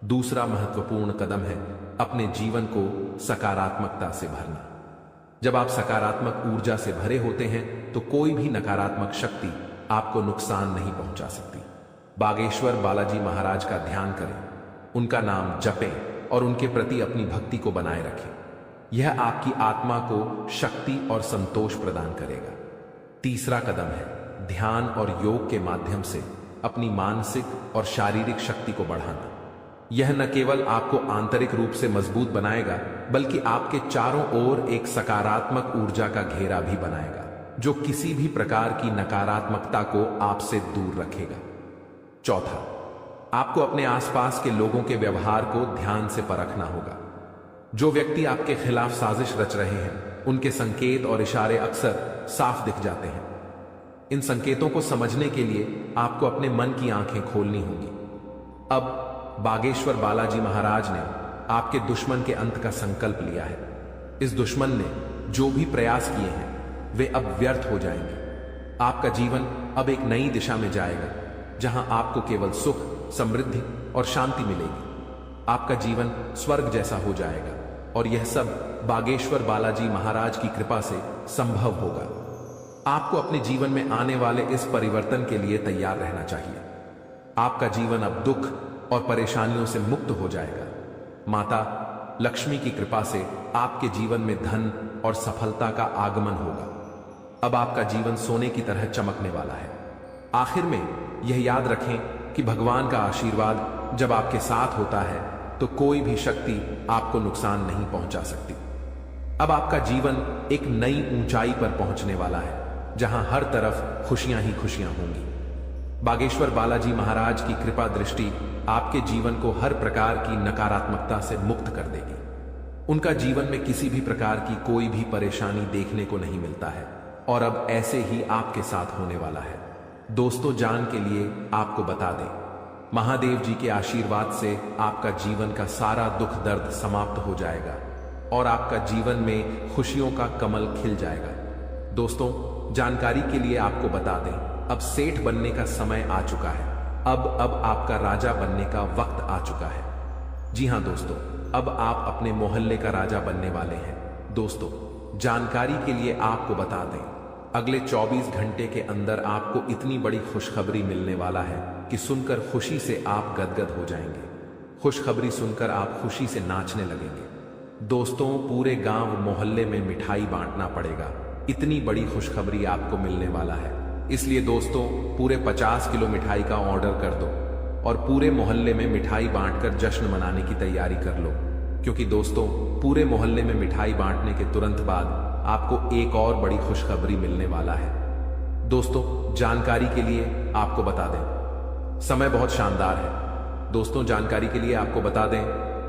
दूसरा महत्वपूर्ण कदम है अपने जीवन को सकारात्मकता से भरना। जब आप सकारात्मक ऊर्जा से भरे होते हैं तो कोई भी नकारात्मक शक्ति आपको नुकसान नहीं पहुंचा सकती। बागेश्वर बालाजी महाराज का ध्यान करें, उनका नाम जपें और उनके प्रति अपनी भक्ति को बनाए रखें। यह आपकी आत्मा को शक्ति और संतोष प्रदान करेगा। तीसरा कदम है ध्यान और योग के माध्यम से अपनी मानसिक और शारीरिक शक्ति को बढ़ाना। यह न केवल आपको आंतरिक रूप से मजबूत बनाएगा बल्कि आपके चारों ओर एक सकारात्मक ऊर्जा का घेरा भी बनाएगा जो किसी भी प्रकार की नकारात्मकता को आपसे दूर रखेगा। चौथा, आपको अपने आसपास के लोगों के व्यवहार को ध्यान से परखना होगा। जो व्यक्ति आपके खिलाफ साजिश रच रहे हैं उनके संकेत और इशारे अक्सर साफ दिख जाते हैं। इन संकेतों को समझने के लिए आपको अपने मन की आंखें खोलनी होंगी। अब बागेश्वर बालाजी महाराज ने आपके दुश्मन के अंत का संकल्प लिया है। इस दुश्मन ने जो भी प्रयास किए हैं वे अब व्यर्थ हो जाएंगे। आपका जीवन अब एक नई दिशा में जाएगा, जहां आपको केवल सुख, समृद्धि और शांति मिलेगी। आपका जीवन स्वर्ग जैसा हो जाएगा और यह सब बागेश्वर बालाजी महाराज की कृपा से संभव होगा। आपको अपने जीवन में आने वाले इस परिवर्तन के लिए तैयार रहना चाहिए। आपका जीवन अब दुख और परेशानियों से मुक्त हो जाएगा। माता लक्ष्मी की कृपा से आपके जीवन में धन और सफलता का आगमन होगा। अब आपका जीवन सोने की तरह चमकने वाला है। आखिर में यह याद रखें कि भगवान का आशीर्वाद जब आपके साथ होता है तो कोई भी शक्ति आपको नुकसान नहीं पहुंचा सकती। अब आपका जीवन एक नई ऊंचाई पर पहुंचने वाला है, जहां हर तरफ खुशियां ही खुशियां होंगी। बागेश्वर बालाजी महाराज की कृपा दृष्टि आपके जीवन को हर प्रकार की नकारात्मकता से मुक्त कर देगी। उनका जीवन में किसी भी प्रकार की कोई भी परेशानी देखने को नहीं मिलता है और अब ऐसे ही आपके साथ होने वाला है। दोस्तों, जान के लिए आपको बता दें, महादेव जी के आशीर्वाद से आपका जीवन का सारा दुख दर्द समाप्त हो जाएगा और आपका जीवन में खुशियों का कमल खिल जाएगा। दोस्तों, जानकारी के लिए आपको बता दें, अब सेठ बनने का समय आ चुका है। अब आपका राजा बनने का वक्त आ चुका है। जी हां दोस्तों, अब आप अपने मोहल्ले का राजा बनने वाले हैं। दोस्तों, जानकारी के लिए आपको बता दें, अगले 24 घंटे के अंदर आपको इतनी बड़ी खुशखबरी मिलने वाला है कि सुनकर खुशी से आप गदगद हो जाएंगे। खुशखबरी सुनकर आप खुशी से नाचने लगेंगे। दोस्तों, पूरे गांव मोहल्ले में मिठाई बांटना पड़ेगा, इतनी बड़ी खुशखबरी आपको मिलने वाला है। इसलिए दोस्तों, पूरे 50 किलो मिठाई का ऑर्डर कर दो और पूरे मोहल्ले में मिठाई बांटकर जश्न मनाने की तैयारी कर लो, क्योंकि दोस्तों, पूरे मोहल्ले में मिठाई बांटने के तुरंत बाद आपको एक और बड़ी खुशखबरी मिलने वाला है। दोस्तों, जानकारी के लिए आपको बता दें, समय बहुत शानदार है। दोस्तों, जानकारी के लिए आपको बता दें,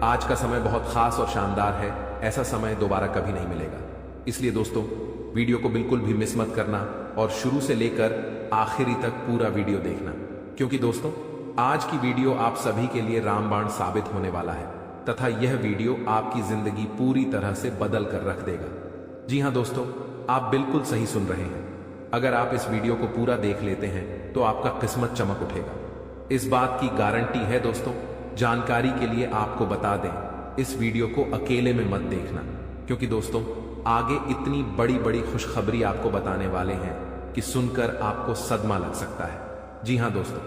आज का समय बहुत खास और शानदार है। ऐसा समय दोबारा कभी नहीं मिलेगा। इसलिए दोस्तों, वीडियो को बिल्कुल भी मिस मत करना और शुरू से लेकर आखिरी तक पूरा वीडियो देखना, क्योंकि दोस्तों, आज की वीडियो आप सभी के लिए रामबाण साबित होने वाला है तथा यह वीडियो आपकी जिंदगी पूरी तरह से बदल कर रख देगा। जी हां दोस्तों, आप बिल्कुल सही सुन रहे हैं। अगर आप इस वीडियो को पूरा देख लेते हैं तो आपका किस्मत चमक उठेगा, इस बात की गारंटी है। दोस्तों, जानकारी के लिए आपको बता दें, इस वीडियो को अकेले में मत देखना, क्योंकि दोस्तों, आगे इतनी बड़ी बड़ी खुशखबरी आपको बताने वाले हैं कि सुनकर आपको सदमा लग सकता है। जी हां दोस्तों,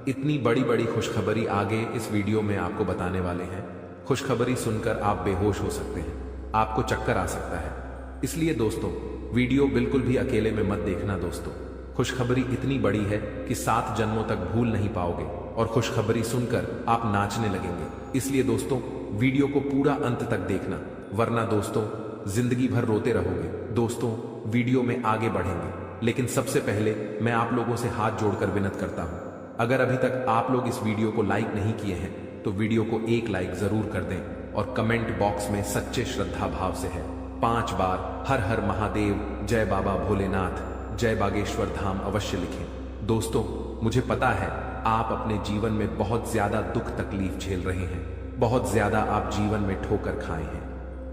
इतनी बड़ी बड़ी खुशखबरी आगे इस वीडियो में आपको बताने वाले हैं। खुशखबरी सुनकर आप बेहोश हो सकते हैं, आपको चक्कर आ सकता है। इसलिए दोस्तों, वीडियो बिल्कुल भी अकेले में मत देखना। दोस्तों, खुशखबरी इतनी बड़ी है कि 7 जन्मों तक भूल नहीं पाओगे और खुशखबरी सुनकर आप नाचने लगेंगे। इसलिए दोस्तों, वीडियो को पूरा अंत तक देखना, वरना दोस्तों जिंदगी भर रोते रहोगे। दोस्तों, वीडियो में आगे बढ़ेंगे, लेकिन सबसे पहले मैं आप लोगों से हाथ जोड़कर विनती करता हूं, अगर अभी तक आप लोग इस वीडियो को लाइक नहीं किए हैं तो वीडियो को एक लाइक जरूर कर दें और कमेंट बॉक्स में सच्चे श्रद्धा भाव से है 5 बार हर हर महादेव, जय बाबा भोलेनाथ, जय बागेश्वर धाम अवश्य लिखें। दोस्तों, मुझे पता है आप अपने जीवन में बहुत ज्यादा दुख तकलीफ झेल रहे हैं, बहुत ज्यादा आप जीवन में ठोकर खाए हैं,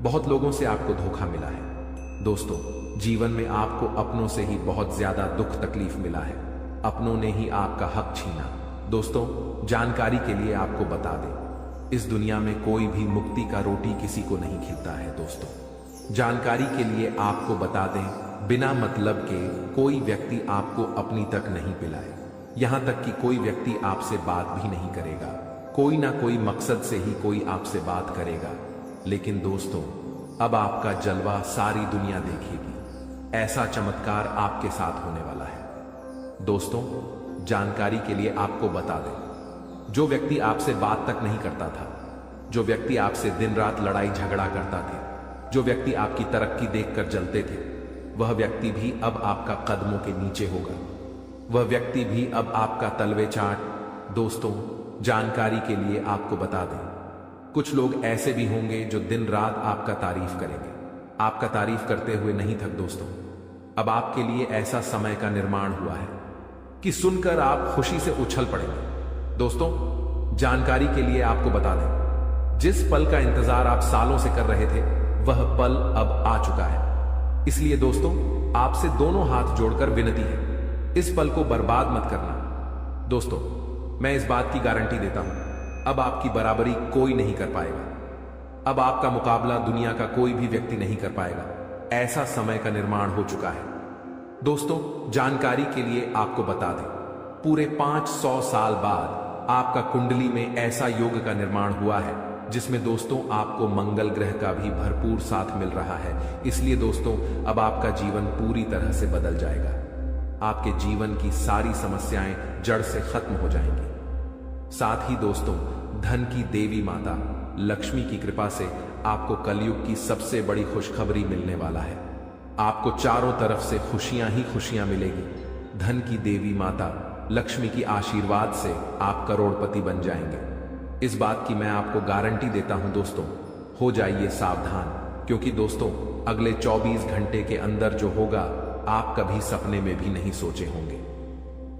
बहुत लोगों से आपको धोखा मिला है। दोस्तों, जीवन में आपको अपनों से ही बहुत ज्यादा दुख तकलीफ मिला है, अपनों ने ही आपका हक छीना। दोस्तों, जानकारी के लिए आपको बता दें, इस दुनिया में कोई भी मुक्ति का रोटी किसी को नहीं खिलता है। दोस्तों, जानकारी के लिए आपको बता दें, बिना मतलब के कोई व्यक्ति आपको अपनी तक नहीं पिलाए, यहां तक कि कोई व्यक्ति आपसे बात भी नहीं करेगा। कोई ना कोई मकसद से ही कोई आपसे बात करेगा, लेकिन दोस्तों, अब आपका जलवा सारी दुनिया देखेगी। ऐसा चमत्कार आपके साथ होने वाला है। दोस्तों, जानकारी के लिए आपको बता दें, जो व्यक्ति आपसे बात तक नहीं करता था, जो व्यक्ति आपसे दिन रात लड़ाई झगड़ा करता था, जो व्यक्ति आपकी तरक्की देखकर जलते थे, वह व्यक्ति भी अब आपका कदमों के नीचे होगा, वह व्यक्ति भी अब आपका तलवे चाट। दोस्तों, जानकारी के लिए आपको बता दें, कुछ लोग ऐसे भी होंगे जो दिन रात आपका तारीफ करेंगे, आपका तारीफ करते हुए नहीं थक। दोस्तों, अब आपके लिए ऐसा समय का निर्माण हुआ है कि सुनकर आप खुशी से उछल पड़ेंगे। दोस्तों, जानकारी के लिए आपको बता दें, जिस पल का इंतजार आप सालों से कर रहे थे, वह पल अब आ चुका है। इसलिए दोस्तों आपसे दोनों हाथ जोड़कर विनती है, इस पल को बर्बाद मत करना। दोस्तों मैं इस बात की गारंटी देता हूं, अब आपकी बराबरी कोई नहीं कर पाएगा। अब आपका मुकाबला दुनिया का कोई भी व्यक्ति नहीं कर पाएगा। ऐसा समय का निर्माण हो चुका है। दोस्तों जानकारी के लिए आपको बता दें, पूरे 500 साल बाद आपका कुंडली में ऐसा योग का निर्माण हुआ है जिसमें दोस्तों आपको मंगल ग्रह का भी भरपूर साथ मिल रहा है। इसलिए दोस्तों अब आपका जीवन पूरी तरह से बदल जाएगा। आपके जीवन की सारी समस्याएं जड़ से खत्म हो जाएंगी। साथ ही दोस्तों धन की देवी माता लक्ष्मी की कृपा से आपको कलयुग की सबसे बड़ी खुशखबरी मिलने वाला है। आपको चारों तरफ से खुशियां ही खुशियां मिलेगी। धन की देवी माता लक्ष्मी की आशीर्वाद से आप करोड़पति बन जाएंगे। इस बात की मैं आपको गारंटी देता हूं दोस्तों। हो जाइए सावधान, क्योंकि दोस्तों अगले 24 घंटे के अंदर जो होगा आप कभी सपने में भी नहीं सोचे होंगे।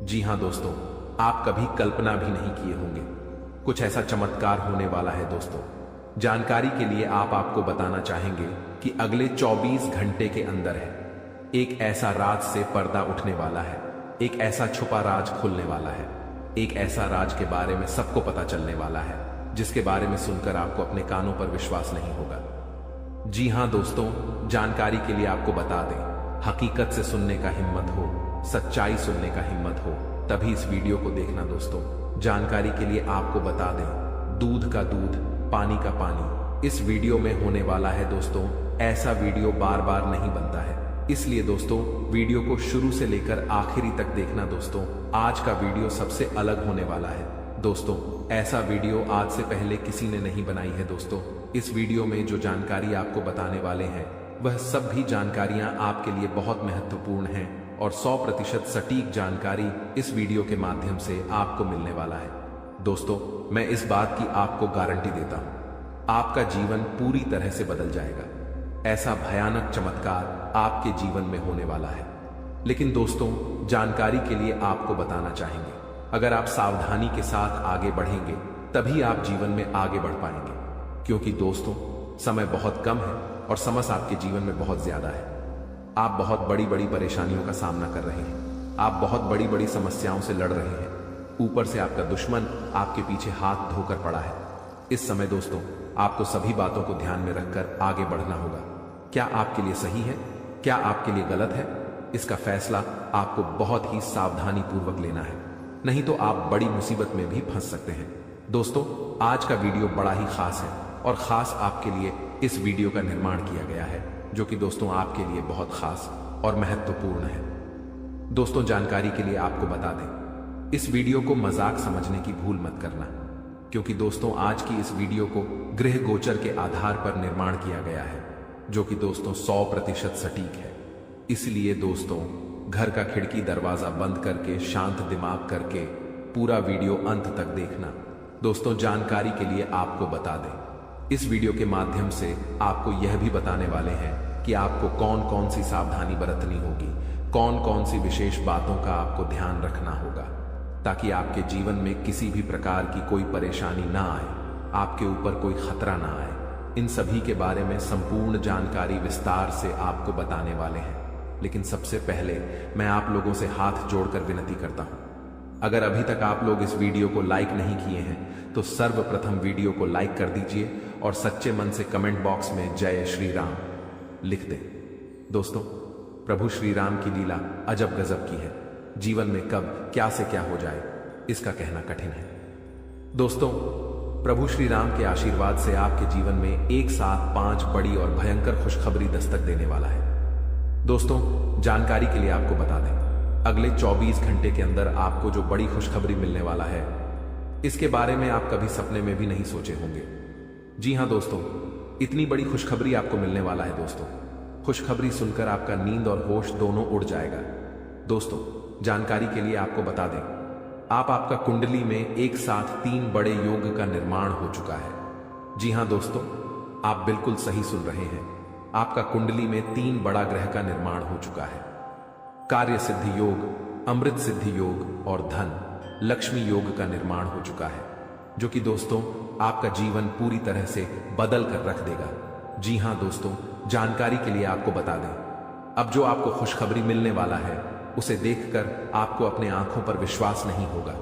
जी हां दोस्तों, आप कभी कल्पना भी नहीं किए होंगे। कुछ ऐसा चमत्कार होने वाला है दोस्तों। जानकारी के लिए आपको बताना चाहेंगे कि अगले 24 घंटे के अंदर है एक ऐसा राज से पर्दा उठने वाला है। एक ऐसा छुपा राज खुलने वाला है। एक ऐसा राज के बारे में सबको पता चलने वाला है जिसके बारे में सुनकर आपको अपने कानों पर विश्वास नहीं होगा। जी हां दोस्तों, जानकारी के लिए आपको बता दें, हकीकत से सुनने का हिम्मत हो, सच्चाई सुनने का हिम्मत हो, तभी इस वीडियो को देखना दोस्तों। जानकारी के लिए आपको बता दें, दूध का दूध, पानी का पानी इस वीडियो में होने वाला है दोस्तों। ऐसा वीडियो बार बार नहीं बनता है, इसलिए दोस्तों वीडियो को शुरू से लेकर आखिरी तक देखना दोस्तों। आज का वीडियो सबसे अलग होने वाला है दोस्तों। ऐसा वीडियो आज से पहले किसी ने नहीं बनाई है दोस्तों। इस वीडियो में जो जानकारी आपको बताने वाले हैं वह सब भी जानकारियां आपके लिए बहुत महत्वपूर्ण हैं और 100% सटीक जानकारी इस वीडियो के माध्यम से आपको मिलने वाला है दोस्तों। मैं इस बात की आपको गारंटी देता हूं, आपका जीवन पूरी तरह से बदल जाएगा। ऐसा भयानक चमत्कार आपके जीवन में होने वाला है। लेकिन दोस्तों जानकारी के लिए आपको बताना चाहेंगे, अगर आप सावधानी के साथ आगे बढ़ेंगे तभी आप जीवन में आगे बढ़ पाएंगे। क्योंकि दोस्तों समय बहुत कम है और समस्या आपके जीवन में बहुत ज्यादा है। आप बहुत बड़ी बड़ी परेशानियों का सामना कर रहे हैं। आप बहुत बड़ी बड़ी समस्याओं से लड़ रहे हैं। ऊपर से आपका दुश्मन आपके पीछे हाथ धोकर पड़ा है। इस समय दोस्तों आपको सभी बातों को ध्यान में रखकर आगे बढ़ना होगा। क्या आपके लिए सही है, क्या आपके लिए गलत है, इसका फैसला आपको बहुत ही सावधानी पूर्वक लेना है, नहीं तो आप बड़ी मुसीबत में भी फंस सकते हैं। दोस्तों आज का वीडियो बड़ा ही खास है और खास आपके लिए इस वीडियो का निर्माण किया गया है, जो कि दोस्तों आपके लिए बहुत खास और महत्वपूर्ण है। दोस्तों जानकारी के लिए आपको बता दें, इस वीडियो को मजाक समझने की भूल मत करना, क्योंकि दोस्तों आज की इस वीडियो को गृह गोचर के आधार पर निर्माण किया गया है, जो कि दोस्तों 100% सटीक है। इसलिए दोस्तों घर का खिड़की दरवाजा बंद करके शांत दिमाग करके पूरा वीडियो अंत तक देखना। दोस्तों जानकारी के लिए आपको बता दें, इस वीडियो के माध्यम से आपको यह भी बताने वाले हैं कि आपको कौन कौन सी सावधानी बरतनी होगी, कौन कौन सी विशेष बातों का आपको ध्यान रखना होगा, ताकि आपके जीवन में किसी भी प्रकार की कोई परेशानी ना आए, आपके ऊपर कोई खतरा ना आए। इन सभी के बारे में संपूर्ण जानकारी विस्तार से आपको बताने वाले हैं। लेकिन सबसे पहले मैं आप लोगों से हाथ जोड़कर विनती करता हूं, अगर अभी तक आप लोग इस वीडियो को लाइक नहीं किए हैं तो सर्वप्रथम वीडियो को लाइक कर दीजिए और सच्चे मन से कमेंट बॉक्स में जय श्री राम लिख दें। दोस्तों प्रभु श्री राम की लीला अजब गजब की है। जीवन में कब क्या से क्या हो जाए इसका कहना कठिन है। दोस्तों प्रभु श्री राम के आशीर्वाद से आपके जीवन में एक साथ 5 बड़ी और भयंकर खुशखबरी दस्तक देने वाला है। दोस्तों जानकारी के लिए आपको बता दें, अगले 24 घंटे के अंदर आपको जो बड़ी खुशखबरी मिलने वाला है इसके बारे में आप कभी सपने में भी नहीं सोचे होंगे। जी हां दोस्तों, इतनी बड़ी खुशखबरी आपको मिलने वाला है। दोस्तों खुशखबरी सुनकर आपका नींद और होश दोनों उड़ जाएगा। दोस्तों जानकारी के लिए आपको बता दें, आपका कुंडली में एक साथ 3 बड़े योग का निर्माण हो चुका है। जी हां दोस्तों, आप बिल्कुल सही सुन रहे हैं। आपका कुंडली में 3 बड़ा ग्रह का निर्माण हो चुका है। कार्य सिद्धि योग, अमृत सिद्धि योग और धन लक्ष्मी योग का निर्माण हो चुका है, जो कि दोस्तों आपका जीवन पूरी तरह से बदल कर रख देगा। जी हां दोस्तों, जानकारी के लिए आपको बता दें, अब जो आपको खुशखबरी मिलने वाला है उसे देखकर आपको अपने आंखों पर विश्वास नहीं होगा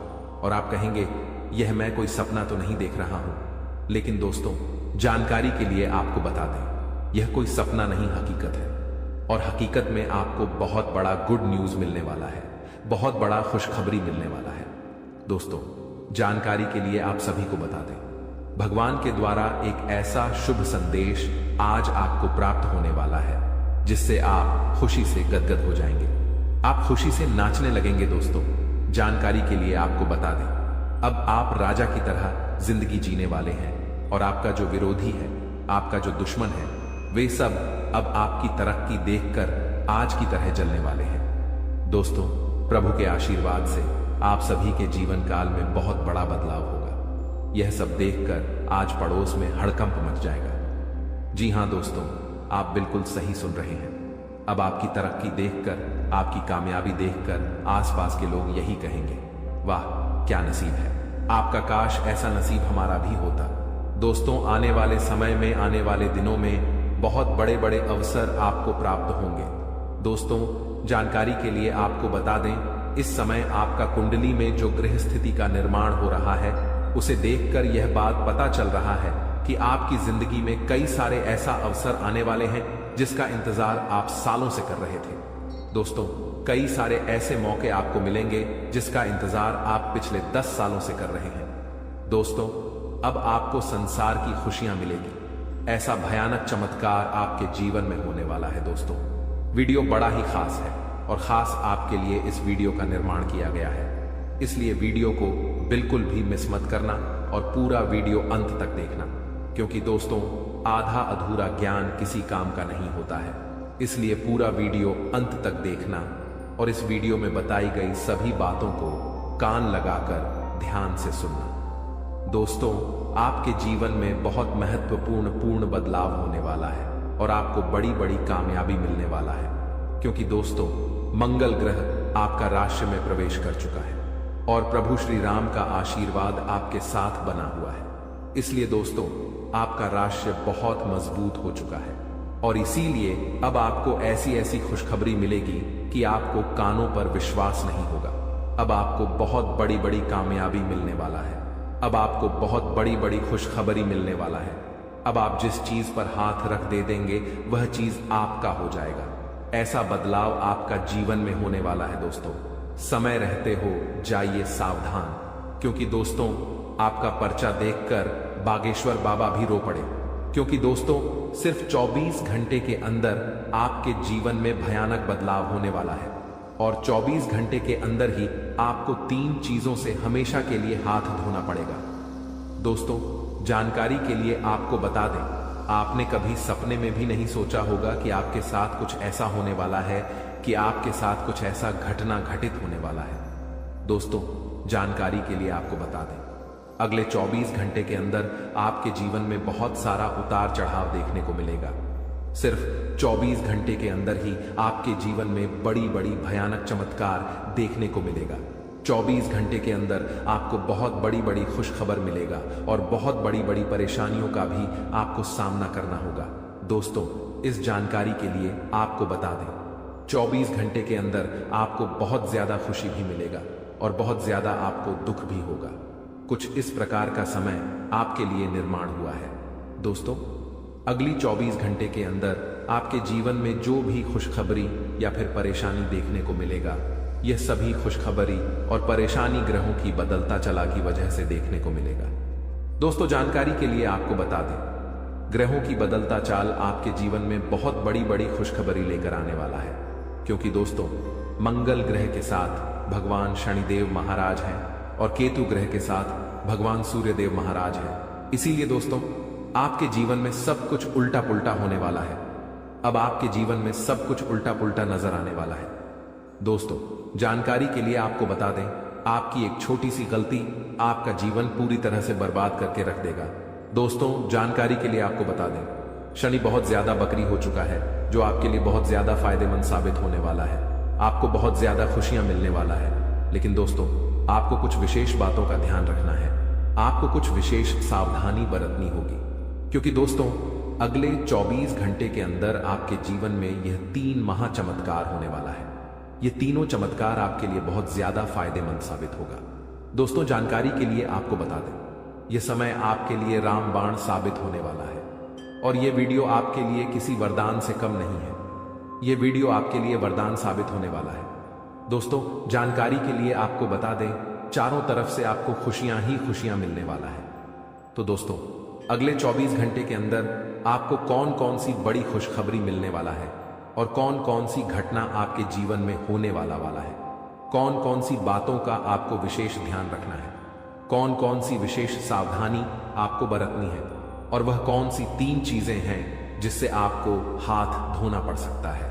और आप कहेंगे यह मैं कोई सपना तो नहीं देख रहा हूं। लेकिन दोस्तों, जानकारी के लिए आपको बता दें, यह कोई सपना नहीं, हकीकत है। और हकीकत में आपको बहुत बड़ा गुड न्यूज मिलने वाला है, बहुत बड़ा खुशखबरी मिलने वाला है। दोस्तों, जानकारी के लिए आप सभी को बता दें, भगवान के द्वारा एक ऐसा शुभ संदेश आज आपको प्राप्त होने वाला है जिससे आप खुशी से गदगद हो जाएंगे, आप खुशी से नाचने लगेंगे। दोस्तों, जानकारी के लिए आपको बता दें, अब आप राजा की तरह जिंदगी जीने वाले हैं और आपका जो विरोधी है, आपका जो दुश्मन है, वे सब अब आपकी तरक्की देखकर आज की तरह जलने वाले हैं। दोस्तों, प्रभु के आशीर्वाद से आप सभी के जीवन काल में बहुत बड़ा बदलाव होगा। यह सब देखकर आज पड़ोस में हड़कंप मच जाएगा। जी हां दोस्तों, आप बिल्कुल सही सुन रहे हैं। अब आपकी तरक्की देखकर, आपकी कामयाबी देखकर आसपास के लोग यही कहेंगे, वाह क्या नसीब है, आपका काश ऐसा नसीब हमारा भी होता। दोस्तों, आने वाले समय में, आने वाले दिनों में बहुत बड़े बड़े अवसर आपको प्राप्त होंगे। दोस्तों, जानकारी के लिए आपको बता दें, इस समय आपका कुंडली में जो ग्रह स्थिति का निर्माण हो रहा है उसे देखकर यह बात पता चल रहा है कि आपकी जिंदगी में कई सारे ऐसा अवसर आने वाले हैं जिसका इंतजार आप सालों से कर रहे थे। दोस्तों, कई सारे ऐसे मौके आपको मिलेंगे जिसका इंतजार आप पिछले 10 सालों से कर रहे हैं। दोस्तों, अब आपको संसार की खुशियां मिलेगी। ऐसा भयानक चमत्कार आपके जीवन में होने वाला है। दोस्तों, वीडियो बड़ा ही खास है और खास आपके लिए इस वीडियो का निर्माण किया गया है, इसलिए वीडियो को बिल्कुल भी मिस मत करना और पूरा वीडियो अंत तक देखना, क्योंकि दोस्तों, आधा अधूरा ज्ञान किसी काम का नहीं होता है। इसलिए पूरा वीडियो अंत तक देखना और इस वीडियो में बताई गई सभी बातों को कान लगाकर ध्यान से सुनना। दोस्तों, आपके जीवन में बहुत महत्वपूर्ण बदलाव होने वाला है और आपको बड़ी बड़ी कामयाबी मिलने वाला है, क्योंकि दोस्तों, मंगल ग्रह आपका राशि में प्रवेश कर चुका है और प्रभु श्री राम का आशीर्वाद आपके साथ बना हुआ है। इसलिए दोस्तों, आपका राशि बहुत मजबूत हो चुका है और इसीलिए अब आपको ऐसी ऐसी खुशखबरी मिलेगी कि आपको कानों पर विश्वास नहीं होगा। अब आपको बहुत बड़ी बड़ी कामयाबी मिलने वाला है, अब आपको बहुत बड़ी बड़ी खुशखबरी मिलने वाला है। अब आप जिस चीज पर हाथ रख दे देंगे वह चीज आपका हो जाएगा। ऐसा बदलाव आपका जीवन में होने वाला है। दोस्तों, समय रहते हो जाइए सावधान, क्योंकि दोस्तों, आपका पर्चा देखकर बागेश्वर बाबा भी रो पड़े, क्योंकि दोस्तों, सिर्फ 24 घंटे के अंदर आपके जीवन में भयानक बदलाव होने वाला है और 24 घंटे के अंदर ही आपको 3 चीजों से हमेशा के लिए हाथ धोना पड़ेगा। दोस्तों, जानकारी के लिए आपको बता दें, आपने कभी सपने में भी नहीं सोचा होगा कि आपके साथ कुछ ऐसा होने वाला है, कि आपके साथ कुछ ऐसा घटना घटित होने वाला है। दोस्तों, जानकारी के लिए आपको बता दें, अगले 24 घंटे के अंदर आपके जीवन में बहुत सारा उतार चढ़ाव देखने को मिलेगा। सिर्फ 24 घंटे के अंदर ही आपके जीवन में बड़ी बड़ी भयानक चमत्कार देखने को मिलेगा। 24 घंटे के अंदर आपको बहुत बड़ी बड़ी खुशखबर मिलेगा और बहुत बड़ी बड़ी परेशानियों का भी आपको सामना करना होगा। दोस्तों, इस जानकारी के लिए आपको बता दें, 24 घंटे के अंदर आपको बहुत ज्यादा खुशी भी मिलेगा और बहुत ज्यादा आपको दुख भी होगा। कुछ इस प्रकार का समय आपके लिए निर्माण हुआ है। दोस्तों, अगली 24 घंटे के अंदर आपके जीवन में जो भी खुशखबरी या फिर परेशानी देखने को मिलेगा, यह सभी खुशखबरी और परेशानी ग्रहों की बदलता चला की वजह से देखने को मिलेगा। दोस्तों, जानकारी के लिए आपको बता दें, ग्रहों की बदलता चाल आपके जीवन में बहुत बड़ी बड़ी खुशखबरी लेकर आने वाला है, क्योंकि दोस्तों, मंगल ग्रह के साथ भगवान शनिदेव महाराज हैं और केतु ग्रह के साथ भगवान सूर्यदेव महाराज हैं। इसीलिए दोस्तों, आपके जीवन में सब कुछ उल्टा पुल्टा होने वाला है। अब आपके जीवन में सब कुछ उल्टा पुल्टा नजर आने वाला है। दोस्तों, जानकारी के लिए आपको बता दें, आपकी एक छोटी सी गलती आपका जीवन पूरी तरह से बर्बाद करके रख देगा। दोस्तों, जानकारी के लिए आपको बता दें, शनि बहुत ज्यादा बकरी हो चुका है, जो आपके लिए बहुत ज्यादा फायदेमंद साबित होने वाला है। आपको बहुत ज्यादा खुशियां मिलने वाला है, लेकिन दोस्तों, आपको कुछ विशेष बातों का ध्यान रखना है। आपको कुछ विशेष सावधानी बरतनी होगी, क्योंकि दोस्तों, अगले 24 घंटे के अंदर आपके जीवन में यह 3 महाचमत्कार होने वाला है। ये तीनों चमत्कार आपके लिए बहुत ज्यादा फायदेमंद साबित होगा। दोस्तों, जानकारी के लिए आपको बता दें, यह समय आपके लिए रामबाण साबित होने वाला है और यह वीडियो आपके लिए किसी वरदान से कम नहीं है। यह वीडियो आपके लिए वरदान साबित होने वाला है। दोस्तों, जानकारी के लिए आपको बता दें, चारों तरफ से आपको खुशियां ही खुशियां मिलने वाला है। तो दोस्तों, अगले 24 घंटे के अंदर आपको कौन कौन सी बड़ी खुशखबरी मिलने वाला है और कौन कौन सी घटना आपके जीवन में होने वाला है, कौन कौन सी बातों का आपको विशेष ध्यान रखना है, कौन कौन सी विशेष सावधानी आपको बरतनी है और वह कौन सी 3 चीजें हैं जिससे आपको हाथ धोना पड़ सकता है,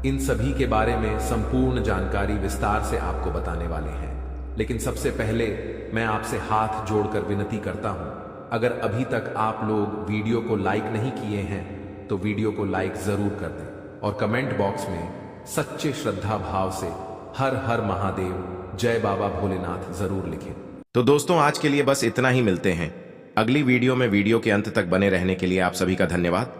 इन सभी के बारे में संपूर्ण जानकारी विस्तार से आपको बताने वाले हैं। लेकिन सबसे पहले मैं आपसे हाथ जोड़कर विनती करता हूं, अगर अभी तक आप लोग वीडियो को लाइक नहीं किए हैं तो वीडियो को लाइक जरूर कर दें और कमेंट बॉक्स में सच्चे श्रद्धा भाव से हर हर महादेव, जय बाबा भोलेनाथ जरूर लिखें। तो दोस्तों, आज के लिए बस इतना ही। मिलते हैं अगली वीडियो में। वीडियो के अंत तक बने रहने के लिए आप सभी का धन्यवाद।